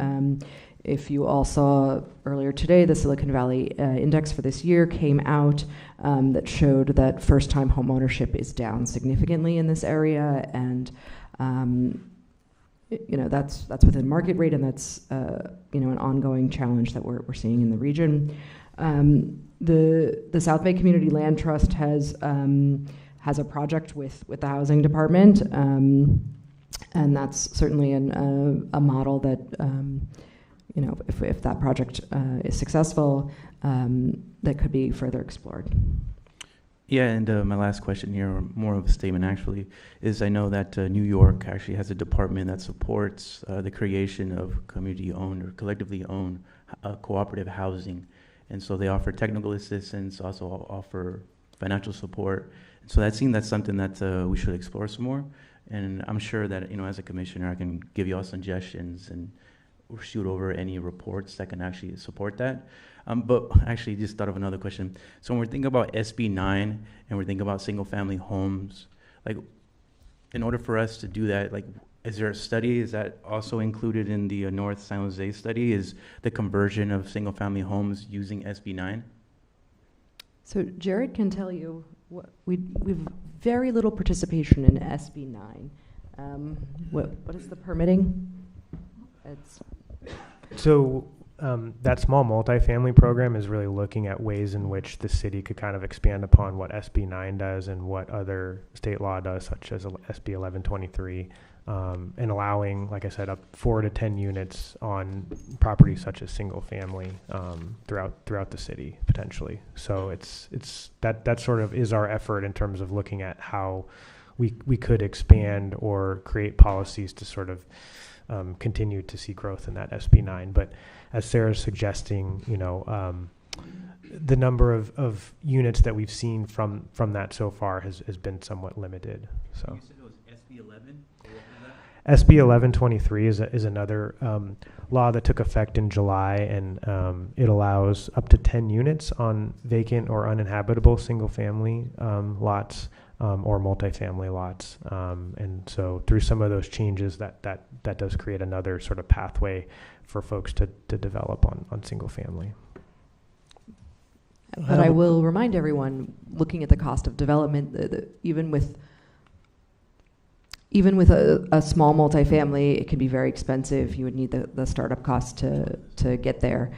If you all saw earlier today, the Silicon Valley Index for this year came out that showed that first-time home ownership is down significantly in this area, and that's within market rate, and that's an ongoing challenge that we're seeing in the region. The South Bay Community Land Trust has a project with the housing department, and that's certainly a model that if that project is successful, that could be further explored. Yeah, and my last question here, or more of a statement actually, is I know that New York actually has a department that supports the creation of community-owned or collectively owned cooperative housing. And so they offer technical assistance, also offer financial support. So that seems that's something that we should explore some more. And I'm sure that, as a commissioner, I can give you all suggestions and shoot over any reports that can actually support that. But actually just thought of another question. So when we're thinking about SB 9 and we're thinking about single family homes, like in order for us to do that, like is there a study, is that also included in the North San Jose study, is the conversion of single family homes using SB 9? So Jared can tell you we've very little participation in SB 9. What is the permitting? So that small multifamily program is really looking at ways in which the city could kind of expand upon what SB 9 does and what other state law does, such as SB 1123, and allowing, like I said, up 4 to 10 units on properties such as single family throughout the city potentially. So it's that sort of is our effort in terms of looking at how we could expand or create policies to sort of continue to see growth in that SB 9. But as Sarah's suggesting, the number of units that we've seen from that so far has been somewhat limited. So You said it was SB 11? SB 1123 is another law that took effect in July, and it allows up to 10 units on vacant or uninhabitable single-family lots or multifamily lots. And so through some of those changes, that does create another sort of pathway for folks to develop on single-family. But I will remind everyone, looking at the cost of development, even with a small multifamily, it can be very expensive. You would need the startup costs to get there.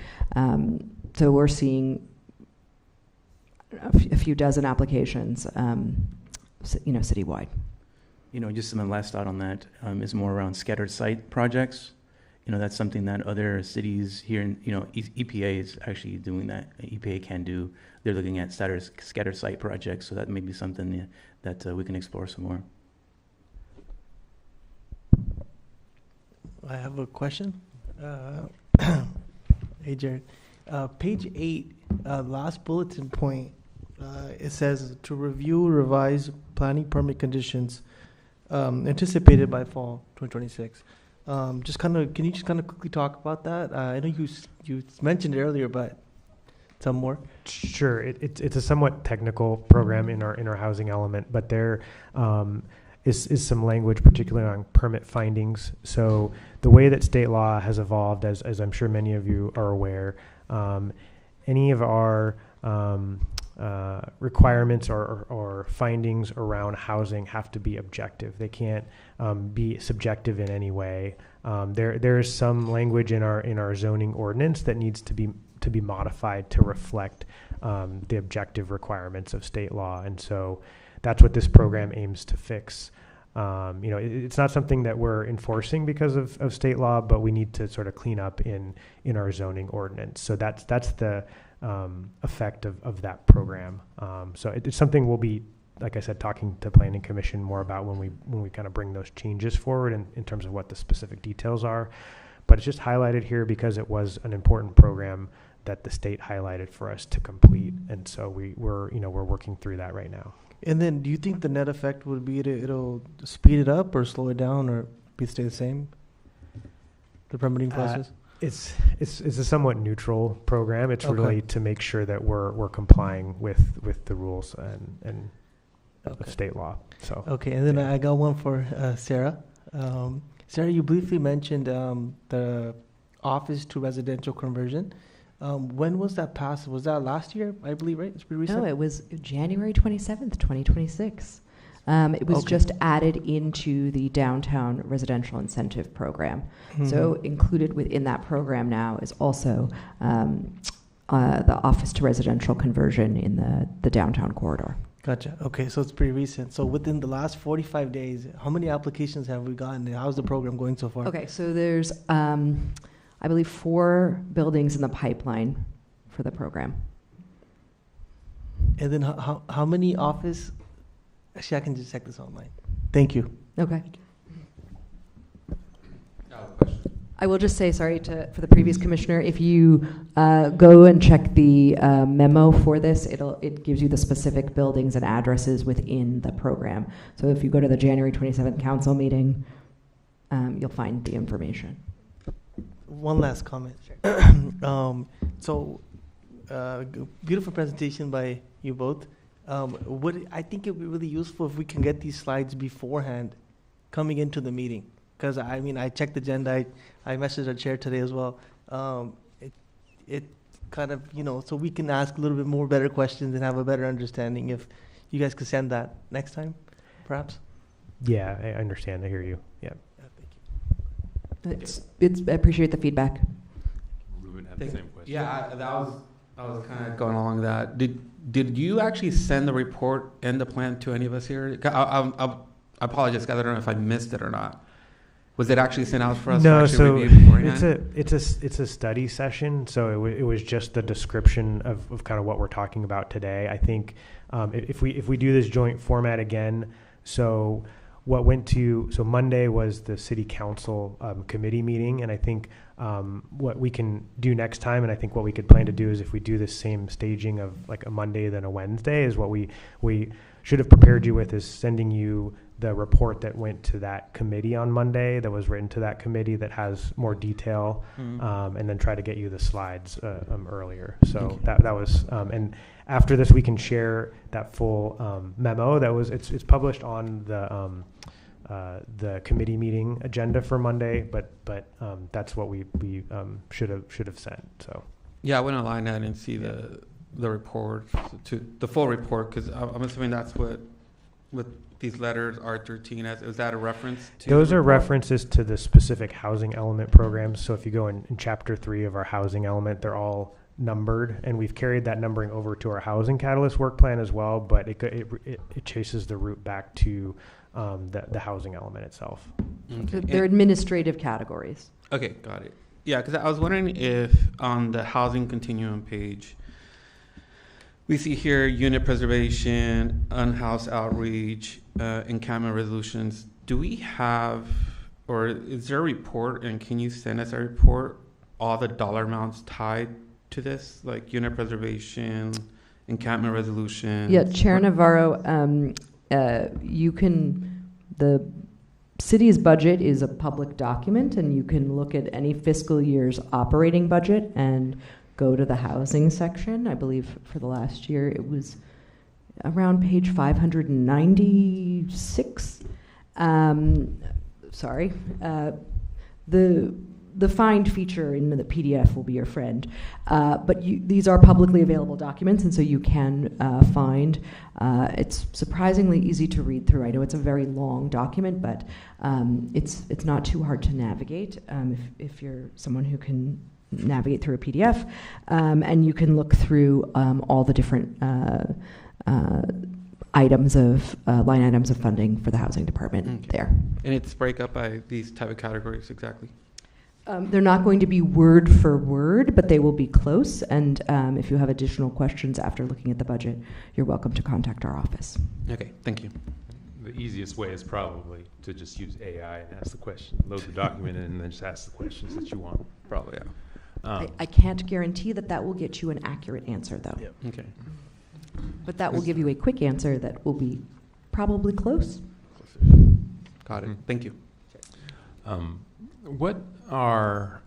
So we're seeing a few dozen applications, citywide. Just my last thought on that is more around scattered site projects. That's something that other cities here in, EPA is actually doing that. EPA can do. They're looking at scattered site projects, so that may be something that we can explore some more. I have a question. Hey, Jared. Page 8, last bulletin point, it says to review, revise planning permit conditions anticipated by fall 2026. Can you just kind of quickly talk about that? I know you mentioned it earlier, but some more. Sure. It's a somewhat technical program in our housing element, but there is some language, particularly on permit findings. So the way that state law has evolved, as I'm sure many of you are aware, any of our requirements or findings around housing have to be objective. They can't be subjective in any way. There is some language in our zoning ordinance that needs to be modified to reflect the objective requirements of state law, and so that's what this program aims to fix. It's not something that we're enforcing because of state law, but we need to sort of clean up in our zoning ordinance. So that's the effect of that program. So it's something we'll be, like I said, talking to Planning Commission more about when we kind of bring those changes forward in terms of what the specific details are. But it's just highlighted here because it was an important program that the state highlighted for us to complete. And so we're working through that right now. And then, do you think the net effect would be it'll speed it up or slow it down or stay the same? The permitting process. It's a somewhat neutral program. It's Okay. really to make sure that we're complying with the rules and of state law. So Okay, and then I got one for Sarah. Sarah, you briefly mentioned the office to residential conversion. When was that passed? Was that last year, I believe, right? It's pretty recent? No, it was January 27th, 2026. It was Okay. just added into the downtown residential incentive program. Mhm. So included within that program now is also the office to residential conversion in the downtown corridor. Gotcha. Okay, so it's pretty recent. So within the last 45 days, how many applications have we gotten? And how's the program going so far? Okay, so there's, I believe, 4 buildings in the pipeline for the program. And then how many office? Actually, I can just check this online. Thank you. Okay. I will just say, sorry, for the previous commissioner, if you go and check the memo for this, it gives you the specific buildings and addresses within the program. So if you go to the January 27th council meeting, you'll find the information. One last comment. Beautiful presentation by you both. I think it would be really useful if we can get these slides beforehand coming into the meeting. Because, I checked the agenda. I messaged our chair today as well. It kind of, so we can ask a little bit more better questions and have a better understanding. If you guys could send that next time, perhaps. yeah, I understand. I hear you. Yeah. Thank you. I appreciate the feedback. Ruben had the same question. Yeah, I was kind of going along that. Did you actually send the report and the plan to any of us here? I apologize, guys. I don't know if I missed it or not. Was it actually sent out for us No, to actually so review beforehand? it's a study session. So it was just the description of kind of what we're talking about today. I think if we do this joint format again, so Monday was the city council committee meeting, and I think what we can do next time, and I think what we could plan to do is if we do the same staging of like a Monday then a Wednesday, is what we should have prepared you with is sending you the report that went to that committee on Monday, that was written to that committee, that has more detail, and then try to get you the slides earlier. So that was, and after this we can share that full memo. It's published on the committee meeting agenda for Monday, but that's what we should have sent. So Yeah, I went online and didn't see the report, the full report, because I'm assuming that's what these letters R13 as. Is that a reference to? Those are references to the specific housing element programs. So if you go in chapter 3 of our housing element, they're all numbered, and we've carried that numbering over to our housing catalyst work plan as well, but it chases the route back to the housing element itself. Okay. They're administrative categories. Okay, got it. Yeah, because I was wondering if on the housing continuum page, we see here unit preservation, unhoused outreach, encampment resolutions. Do we have, or is there a report, and can you send us a report, all the dollar amounts tied to this, like unit preservation, encampment resolution? Yeah, Chair Navarro, the city's budget is a public document, and you can look at any fiscal year's operating budget and go to the housing section. I believe for the last year it was around page 596. Sorry. The find feature in the PDF will be your friend. But these are publicly available documents, and so you can find. It's surprisingly easy to read through. I know it's a very long document, but it's not too hard to navigate if you're someone who can navigate through a PDF, and you can look through all the different items of line items of funding for the housing department there. And it's break up by these type of categories exactly. They're not going to be word for word, but they will be close. And if you have additional questions after looking at the budget, you're welcome to contact our office. Okay, thank you. The easiest way is probably to just use AI and ask the question, load the document in, and then just ask the questions that you want. Probably, yeah. I can't guarantee that that will get you an accurate answer, though. Yep. Okay. But that will give you a quick answer that will be probably close. Got it. Thank you. What are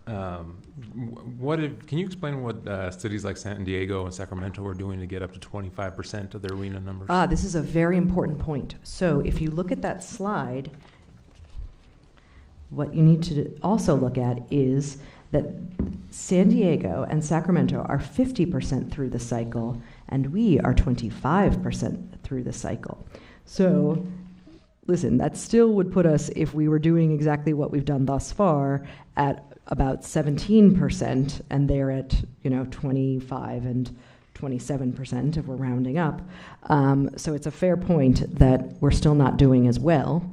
can you explain what cities like San Diego and Sacramento are doing to get up to 25% of their RHNA numbers? This is a very important point. So if you look at that slide, what you need to also look at is that San Diego and Sacramento are 50% through the cycle, and we are 25% through the cycle. So listen, that still would put us, if we were doing exactly what we've done thus far, at about 17%, and they're at 25 and 27% if we're rounding up. So it's a fair point that we're still not doing as well.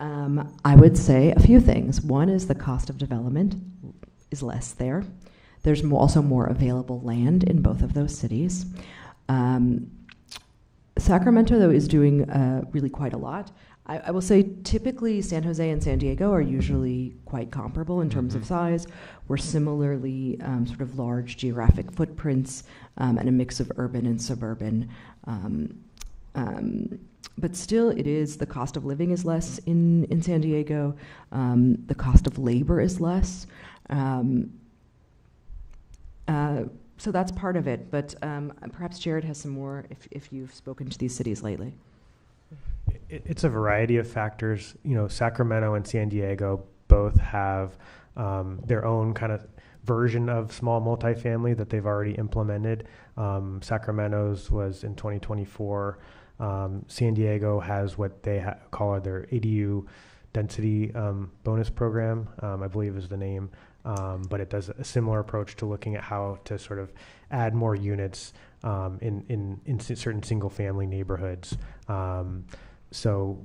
I would say a few things. One is the cost of development is less there. There's also more available land in both of those cities. Sacramento, though, is doing really quite a lot. I will say typically San Jose and San Diego are usually quite comparable in terms of size. We're similarly sort of large geographic footprints and a mix of urban and suburban. But still, it is, the cost of living is less in San Diego. The cost of labor is less. So that's part of it. But perhaps Jared has some more if you've spoken to these cities lately. It's a variety of factors. Sacramento and San Diego both have their own kind of version of small multifamily that they've already implemented. Sacramento's was in 2024. San Diego has what they call their ADU density bonus program, I believe is the name. But it does a similar approach to looking at how to sort of add more units in certain single family neighborhoods. So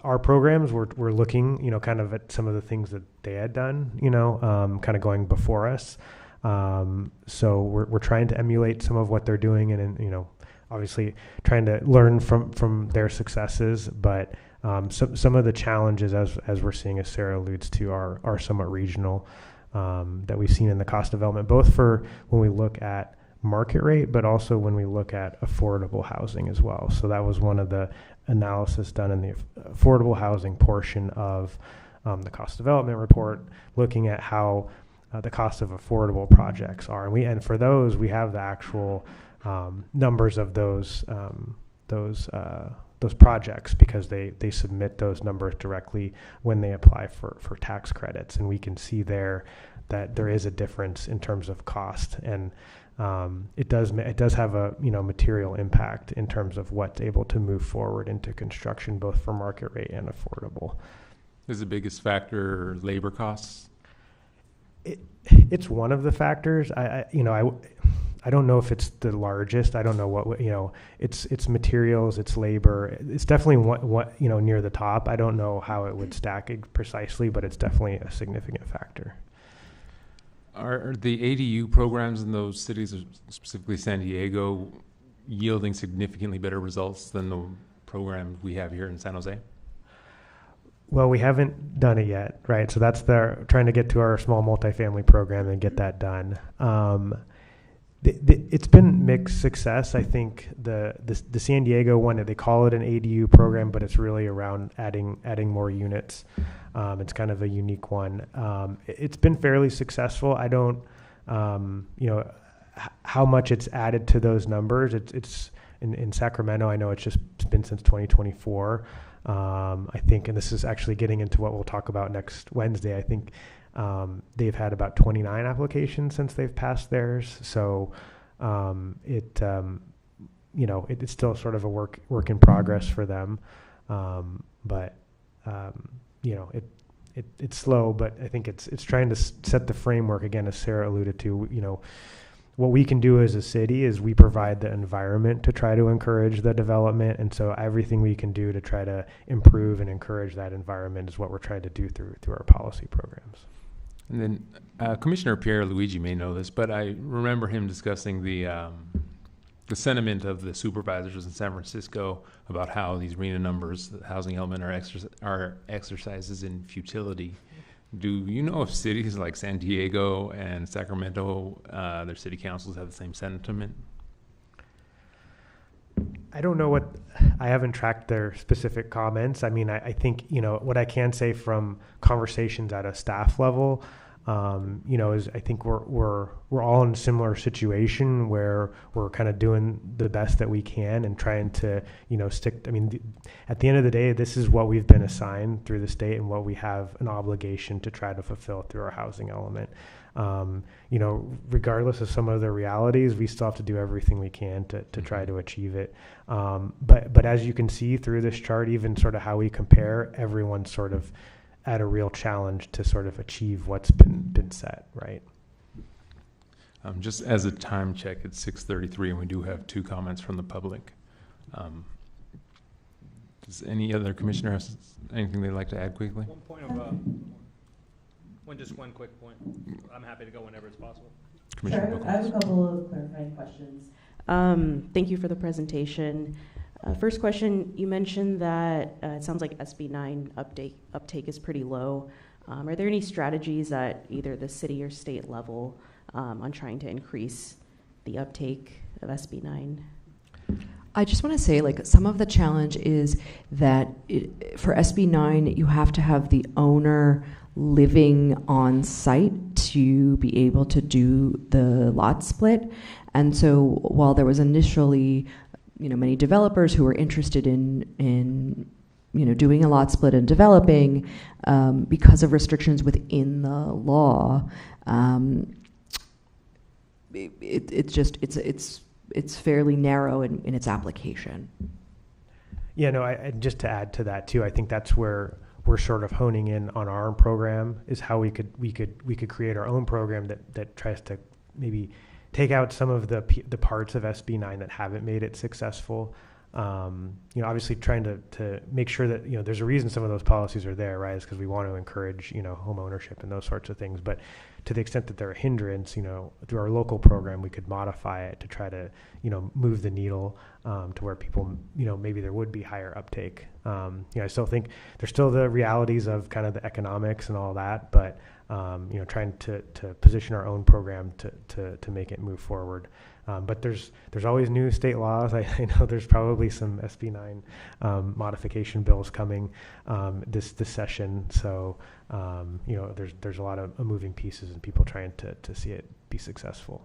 our programs, we're looking, kind of at some of the things that they had done, kind of going before us. So we're trying to emulate some of what they're doing and obviously trying to learn from their successes, but some of the challenges, as we're seeing, as Sarah alludes to, are somewhat regional that we've seen in the cost development, both for when we look at market rate, but also when we look at affordable housing as well. So that was one of the analysis done in the affordable housing portion of the cost development report, looking at how the cost of affordable projects are. And for those, we have the actual numbers of those projects, because they submit those numbers directly when they apply for tax credits, and we can see there that there is a difference in terms of cost, and it does have a material impact in terms of what's able to move forward into construction, both for market rate and affordable. Is the biggest factor labor costs? It's one of the factors. I don't know if it's the largest. I don't know what it's materials, it's labor. It's definitely what near the top. I don't know how it would stack precisely, but it's definitely a significant factor. Are the ADU programs in those cities, specifically San Diego, yielding significantly better results than the program we have here in San Jose? Well, we haven't done it yet, right? So that's trying to get to our small multifamily program and get that done. It's been mixed success. I think the San Diego one, they call it an ADU program, but it's really around adding more units. It's kind of a unique one. It's been fairly successful. I don't, how much it's added to those numbers. It's in Sacramento. I know it's just been since 2024. I think, and this is actually getting into what we'll talk about next Wednesday. I think they've had about 29 applications since they've passed theirs. So it's still sort of a work in progress for them. But it's slow, but I think it's trying to set the framework again, as Sarah alluded to. What we can do as a city is we provide the environment to try to encourage the development, and so everything we can do to try to improve and encourage that environment is what we're trying to do through our policy programs. And then Commissioner Pierluigi may know this, but I remember him discussing the sentiment of the supervisors in San Francisco about how these RHNA numbers, the housing element, are exercises in futility. Do you know if cities like San Diego and Sacramento, their city councils have the same sentiment? I don't know I haven't tracked their specific comments. I mean, I think, what I can say from conversations at a staff level, is I think we're all in a similar situation where we're kind of doing the best that we can and trying to, stick. I mean, at the end of the day, this is what we've been assigned through the state and what we have an obligation to try to fulfill through our housing element. Regardless of some of the realities, we still have to do everything we can to try to achieve it. But as you can see through this chart, even sort of how we compare, everyone's sort of at a real challenge to sort of achieve what's been set, right? Just as a time check, it's 6:33, and we do have 2 comments from the public. Does any other commissioner have anything they'd like to add quickly? Just one quick point. I'm happy to go whenever it's possible. Commissioner Sure, I have a couple of clarifying questions. Thank you for the presentation. First question, you mentioned that it sounds like SB 9 uptake is pretty low. Are there any strategies at either the city or state level on trying to increase the uptake of SB 9? I just want to say, some of the challenge is that for SB 9, you have to have the owner living on site to be able to do the lot split. And so while there was initially, many developers who were interested in doing a lot split and developing, because of restrictions within the law, it's fairly narrow in its application. Yeah, no, I just to add to that too, I think that's where we're sort of honing in on our own program, is how we could create our own program that tries to maybe take out some of the parts of SB 9 that haven't made it successful. Obviously trying to make sure that, there's a reason some of those policies are there, right? Is because we want to encourage, home ownership and those sorts of things. But to the extent that they're a hindrance, through our local program, we could modify it to try to, move the needle to where people, maybe there would be higher uptake. I still think there's still the realities of kind of the economics and all that, but trying to position our own program to make it move forward. But there's always new state laws. I know there's probably some SB 9 modification bills coming this session. So there's a lot of moving pieces and people trying to see it be successful.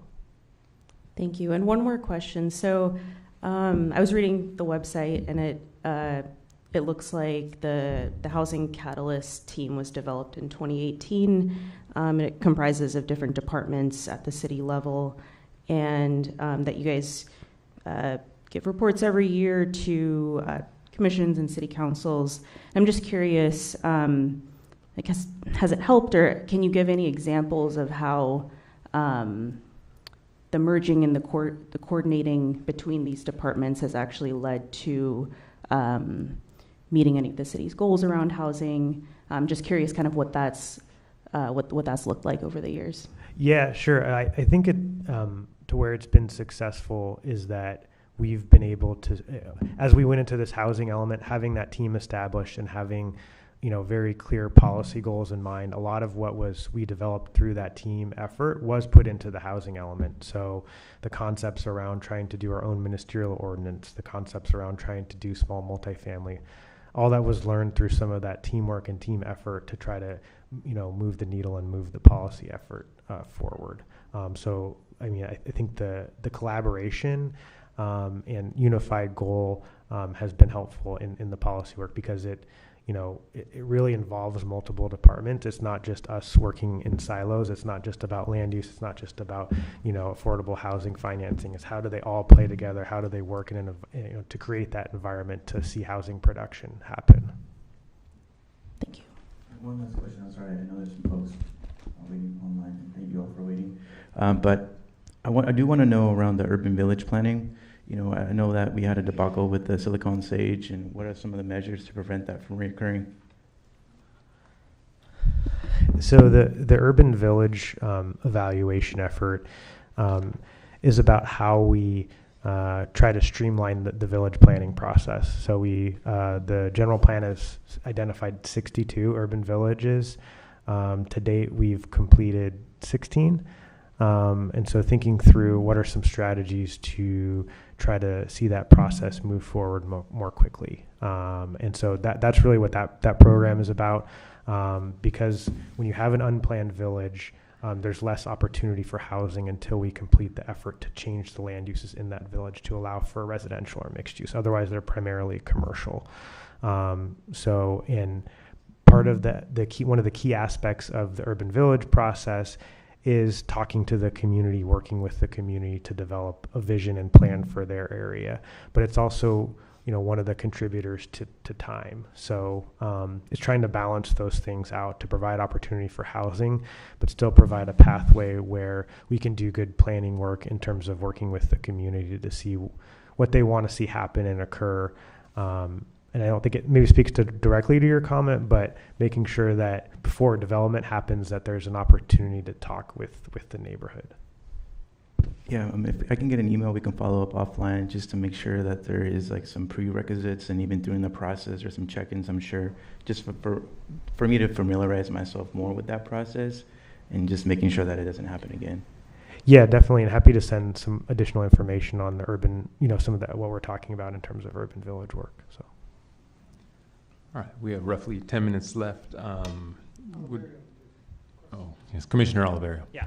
Thank you. And one more question. So I was reading the website, and it looks like the Housing Catalyst team was developed in 2018. And it comprises of different departments at the city level, and that you guys give reports every year to commissions and city councils. I'm just curious, I guess, has it helped, or can you give any examples of how the merging and the coordinating between these departments has actually led to meeting any of the city's goals around housing? I'm just curious kind of what that's looked like over the years. Yeah, sure. I think it to where it's been successful is that we've been able to, as we went into this housing element, having that team established and having, very clear policy goals in mind. A lot of what we developed through that team effort was put into the housing element. So the concepts around trying to do our own ministerial ordinance, the concepts around trying to do small multifamily, all that was learned through some of that teamwork and team effort to try to, move the needle and move the policy effort forward. So, I think the collaboration and unified goal has been helpful in the policy work, because it really involves multiple departments. It's not just us working in silos. It's not just about land use. It's not just about, affordable housing financing. It's how do they all play together? How do they work to create that environment to see housing production happen? Thank you. One last question. I'm sorry. I know there's some folks waiting online, and thank you all for waiting. But I do want to know around the urban village planning. I know that we had a debacle with the Silicon Sage, and what are some of the measures to prevent that from reoccurring? So the urban village evaluation effort is about how we try to streamline the village planning process. So the general plan has identified 62 urban villages. To date, we've completed 16. And so thinking through what are some strategies to try to see that process move forward more quickly. And so that's really what that program is about, because when you have an unplanned village, there's less opportunity for housing until we complete the effort to change the land uses in that village to allow for residential or mixed use. Otherwise, they're primarily commercial. So in part of one of the key aspects of the urban village process is talking to the community, working with the community to develop a vision and plan for their area. But it's also, one of the contributors to time. So it's trying to balance those things out to provide opportunity for housing, but still provide a pathway where we can do good planning work in terms of working with the community to see what they want to see happen and occur. And I don't think it maybe speaks directly to your comment, but making sure that before development happens, that there's an opportunity to talk with the neighborhood. Yeah, if I can get an email, we can follow up offline just to make sure that there is like some prerequisites, and even during the process or some check-ins, I'm sure, just for me to familiarize myself more with that process and just making sure that it doesn't happen again. Yeah, definitely, and happy to send some additional information on the urban, what we're talking about in terms of urban village work. So. All right, we have roughly 10 minutes left. Yes, Commissioner Oliverio. Yeah.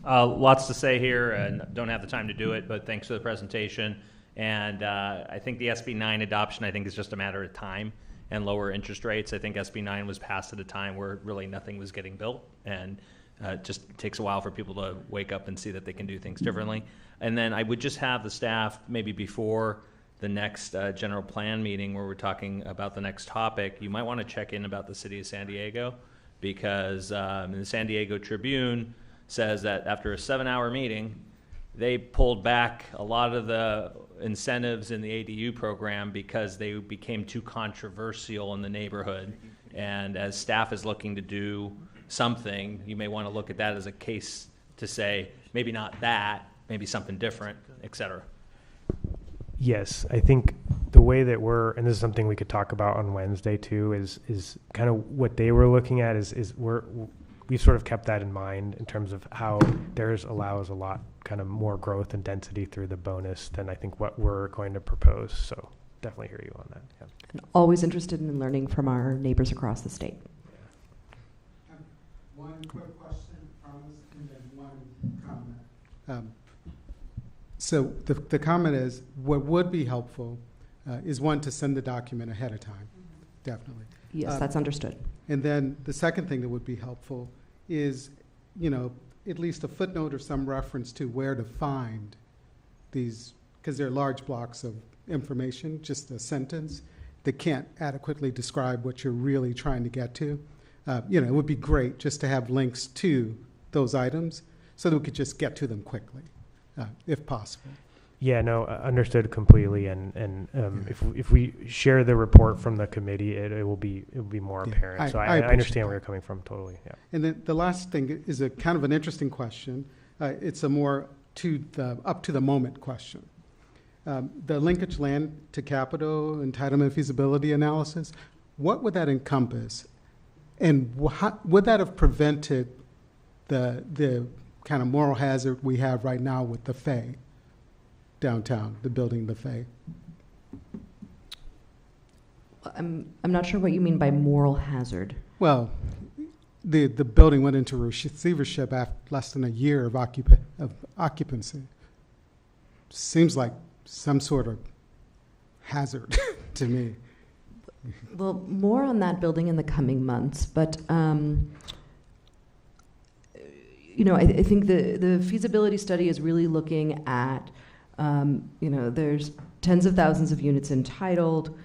Lots to say here, and don't have the time to do it, but thanks for the presentation. And I think the SB 9 adoption, I think, is just a matter of time and lower interest rates. I think SB 9 was passed at a time where really nothing was getting built, and it just takes a while for people to wake up and see that they can do things differently. And then I would just have the staff, maybe before the next general plan meeting where we're talking about the next topic, you might want to check in about the city of San Diego, because the San Diego Tribune says that after a 7-hour meeting, they pulled back a lot of the incentives in the ADU program because they became too controversial in the neighborhood. And as staff is looking to do something, you may want to look at that as a case to say, maybe not that, maybe something different, et cetera. Yes, I think the way that and this is something we could talk about on Wednesday too, is kind of what they were looking at is we've sort of kept that in mind in terms of how theirs allows a lot kind of more growth and density through the bonus than I think what we're going to propose. So definitely hear you on that. Yeah. And always interested in learning from our neighbors across the state. One quick question, promise, and then one comment. So the comment is, what would be helpful is one, to send the document ahead of time, definitely. Yes, that's understood. And then the second thing that would be helpful is, at least a footnote or some reference to where to find these, because they're large blocks of information, just a sentence that can't adequately describe what you're really trying to get to. It would be great just to have links to those items so that we could just get to them quickly. If possible. Yeah, no, understood completely. And if we share the report from the committee, it will be more apparent. So I understand where you're coming from totally. Yeah. And then the last thing is a kind of an interesting question. It's a more up to the moment question. The linkage land to capital entitlement feasibility analysis. What would that encompass, and would that have prevented the kind of moral hazard we have right now with the FEB downtown, the building, the FEB? I'm not sure what you mean by moral hazard. Well, the building went into receivership after less than a year of occupancy. Seems like some sort of hazard to me. Well, more on that building in the coming months, but I think the feasibility study is really looking at, there's tens of thousands of units entitled,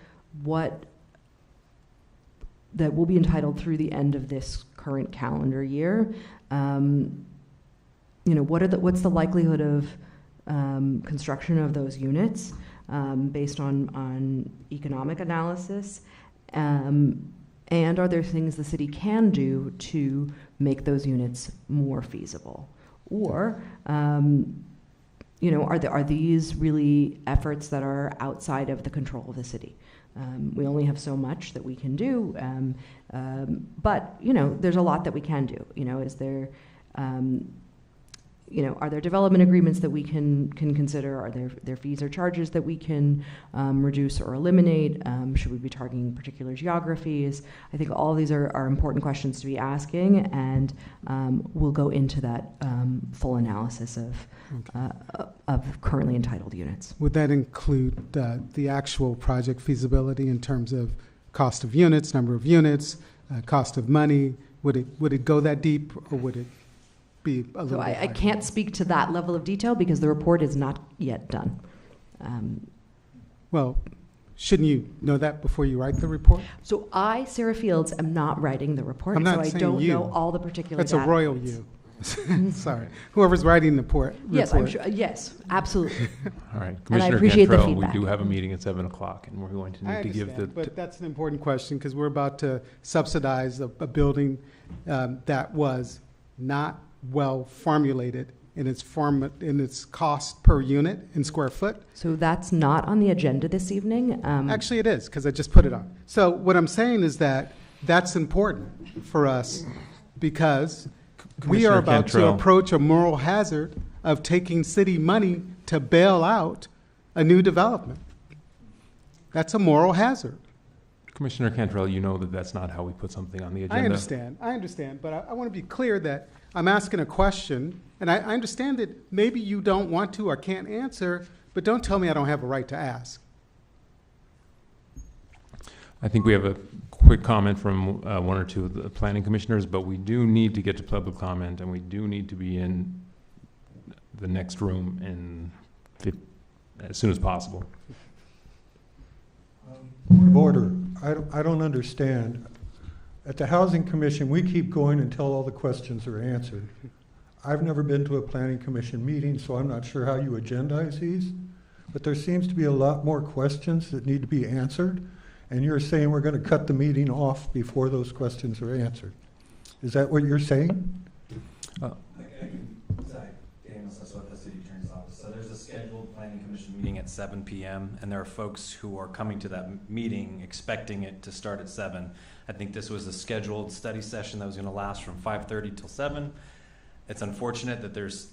that will be entitled through the end of this current calendar year. What's the likelihood of construction of those units based on economic analysis? And are there things the city can do to make those units more feasible? Or, are these really efforts that are outside of the control of the city? We only have so much that we can do, but there's a lot that we can do. Is there, are there development agreements that we can consider? Are there fees or charges that we can reduce or eliminate? Should we be targeting particular geographies? I think all of these are important questions to be asking, and we'll go into that full analysis of currently entitled units. Would that include the actual project feasibility in terms of cost of units, number of units, cost of money? Would it go that deep, or would it be a little bit I can't speak to that level of detail because the report is not yet done. Well, shouldn't you know that before you write the report? So I, Sarah Fields, am not writing the report, I'm not so I saying don't you. know all the particular That's a data royal points. you. Sorry. Whoever's writing the report. Yes, I'm sure. Yes, absolutely. All right, And I Commissioner appreciate the Cantrell, we feedback. do have a meeting at 7 o'clock, and we're going to I need to give understand, the. but that's an important question because we're about to subsidize a building that was not well formulated in its cost per unit in square foot. So that's not on the agenda this evening. Actually, it is because I just put it on. So what I'm saying is that that's important for us because we are Commissioner about to Cantrell. approach a moral hazard of taking city money to bail out a new development. That's a moral hazard. Commissioner Cantrell, you know that that's not how we put something on the agenda. I understand, but I want to be clear that I'm asking a question, and I understand that maybe you don't want to or can't answer, but don't tell me I don't have a right to ask. I think we have a quick comment from one or two of the planning commissioners, but we do need to get to public comment, and we do need to be in the next room as soon as possible. Point of order. I don't understand. At the Housing Commission, we keep going until all the questions are answered. I've never been to a planning commission meeting, so I'm not sure how you agendize these, but there seems to be a lot more questions that need to be answered, and you're saying we're going to cut the meeting off before those questions are answered. Is that what you're saying? So there's a scheduled planning commission meeting at 7 p.m. and there are folks who are coming to that meeting expecting it to start at 7. I think this was a scheduled study session that was going to last from 5:30 till 7. It's unfortunate that there's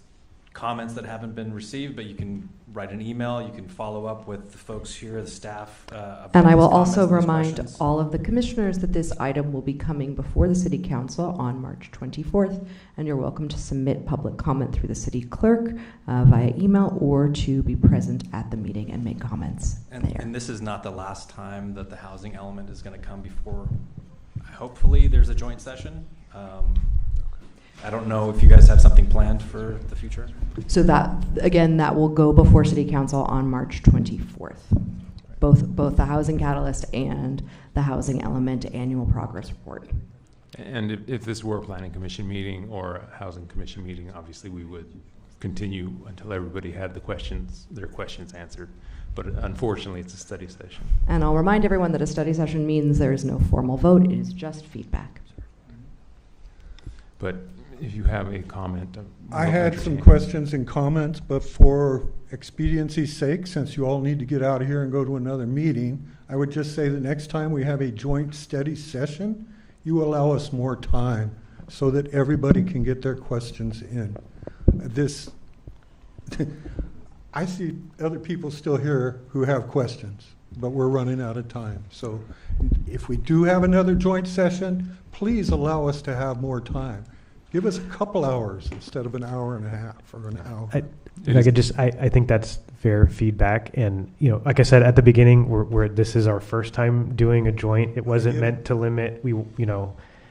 comments that haven't been received, but you can write an email, you can follow up with the folks here, the staff. And I will these also comments and these remind questions. all of the commissioners that this item will be coming before the City Council on March 24th, and you're welcome to submit public comment through the city clerk via email or to be present at the meeting and make comments there. And this is not the last time that the housing element is going to come before, hopefully there's a joint session. I don't know if you guys have something planned for the future. So that, again, that will go before City Council on March 24th. Both the Housing Catalyst and the Housing Element Annual Progress Report. And if this were a planning commission meeting or a housing commission meeting, obviously we would continue until everybody had their questions answered. But unfortunately, it's a study session. And I'll remind everyone that a study session means there is no formal vote, it is just feedback. But if you have a comment. I had some questions and comments, but for expediency's sake, since you all need to get out of here and go to another meeting, I would just say the next time we have a joint study session, you allow us more time so that everybody can get their questions in. I see other people still here who have questions, but we're running out of time. So if we do have another joint session, please allow us to have more time. Give us a couple hours instead of an hour and a half or an hour. I think that's fair feedback. And, like I said at the beginning, this is our first time doing a joint. It wasn't meant to limit,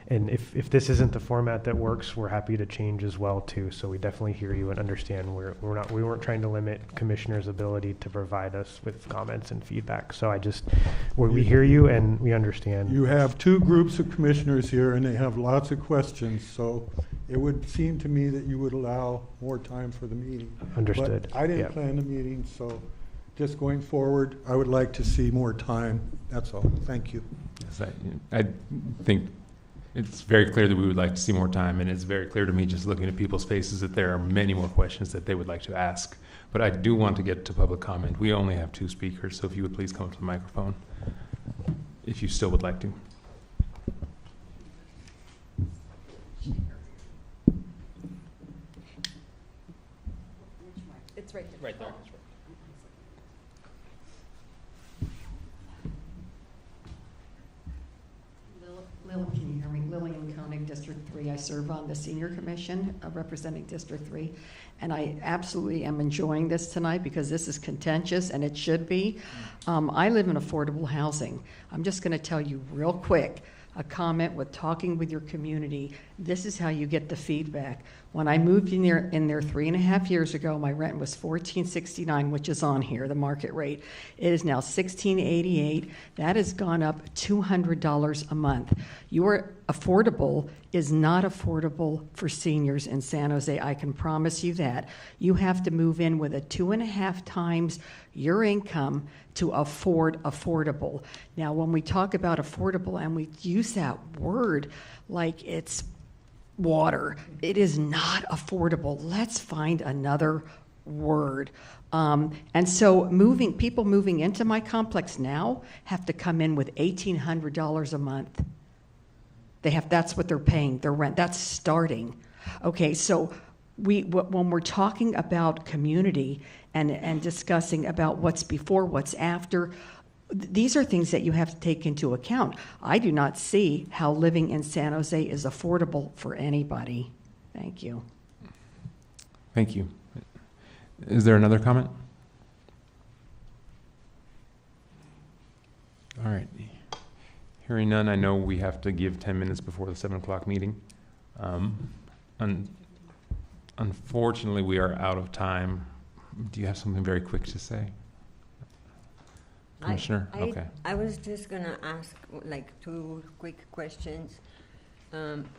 and if this isn't the format that works, we're happy to change as well too. So we definitely hear you and understand we weren't trying to limit commissioners' ability to provide us with comments and feedback. So we hear you and we understand. You have two groups of commissioners here and they have lots of questions. So it would seem to me that you would allow more time for the meeting. Understood. But I didn't plan the meeting, so just going forward, I would like to see more time. That's all. Thank you. Yes, I think it's very clear that we would like to see more time, and it's very clear to me just looking at people's faces that there are many more questions that they would like to ask. But I do want to get to public comment. We only have two speakers, so if you would please come up to the microphone. if you still would like to. It's right there. Right there. Lil, can you hear me? Lillian Koenig, District 3. I serve on the Senior Commission representing District 3. And I absolutely am enjoying this tonight because this is contentious, and it should be. I live in affordable housing. I'm just going to tell you real quick a comment with talking with your community. This is how you get the feedback. When I moved in there 3.5 years ago, my rent was $14.69, which is on here, the market rate. It is now $16.88. That has gone up $200 a month. Your affordable is not affordable for seniors in San Jose. I can promise you that. You have to move in with a 2.5 times your income to afford affordable. Now, when we talk about affordable and we use that word like it's water, it is not affordable. Let's find another word. And so people moving into my complex now have to come in with $1,800 a month. That's what they're paying, their rent. That's starting. Okay, so when we're talking about community and discussing about what's before, what's after, these are things that you have to take into account. I do not see how living in San Jose is affordable for anybody. Thank you. Thank you. Is there another comment? All right. Hearing none, I know we have to give 10 minutes before the 7 o'clock meeting. Unfortunately, we are out of time. Do you have something very quick to say? Commissioner? Okay. I was just going to ask like 2 quick questions.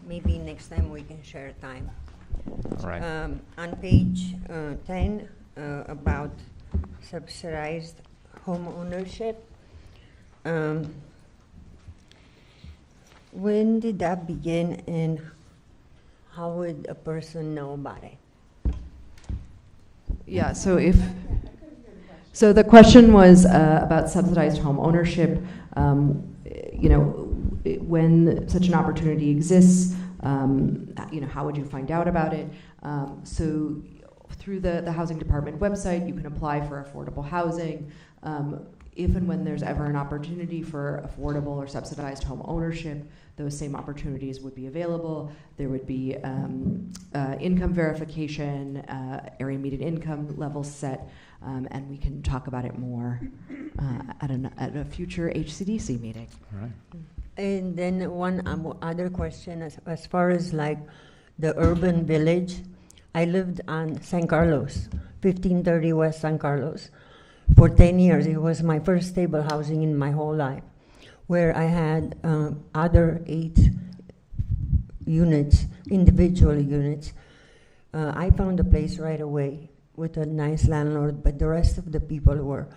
Maybe next time we can share time. All right. On page 10, about subsidized home ownership, when did that begin and how would a person know about it? Yeah, so the question was about subsidized home ownership. When such an opportunity exists, how would you find out about it? So through the housing department website, you can apply for affordable housing. If and when there's ever an opportunity for affordable or subsidized home ownership, those same opportunities would be available. There would be income verification, area median income levels set, and we can talk about it more at a future HCDC meeting. All right. And then one other question, as far as like the urban village, I lived on San Carlos, 1530 West San Carlos. For 10 years, it was my first stable housing in my whole life, where I had other 8 units, individual units. I found a place right away with a nice landlord, but the rest of the people were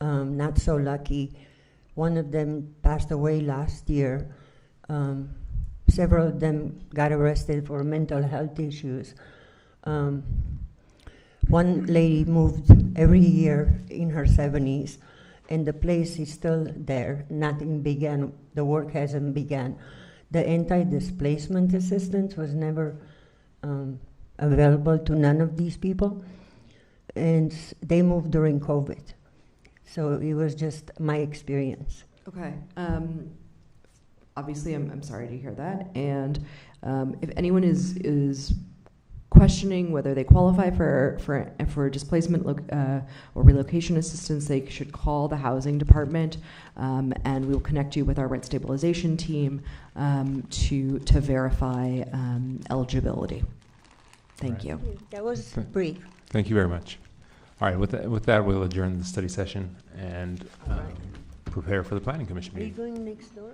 not so lucky. One of them passed away last year. Several of them got arrested for mental health issues. One lady moved every year in her 70s, and the place is still there. Nothing began. The work hasn't begun. The anti-displacement assistance was never available to none of these people, and they moved during COVID. So it was just my experience. Okay. Obviously, I'm sorry to hear that. And if anyone is questioning whether they qualify for displacement or relocation assistance, they should call the housing department, and we'll connect you with our rent stabilization team to verify eligibility. Thank you. That was brief. Thank you very much. All right, with that, we'll adjourn the study session and prepare for the Planning Commission Are you meeting. going next door?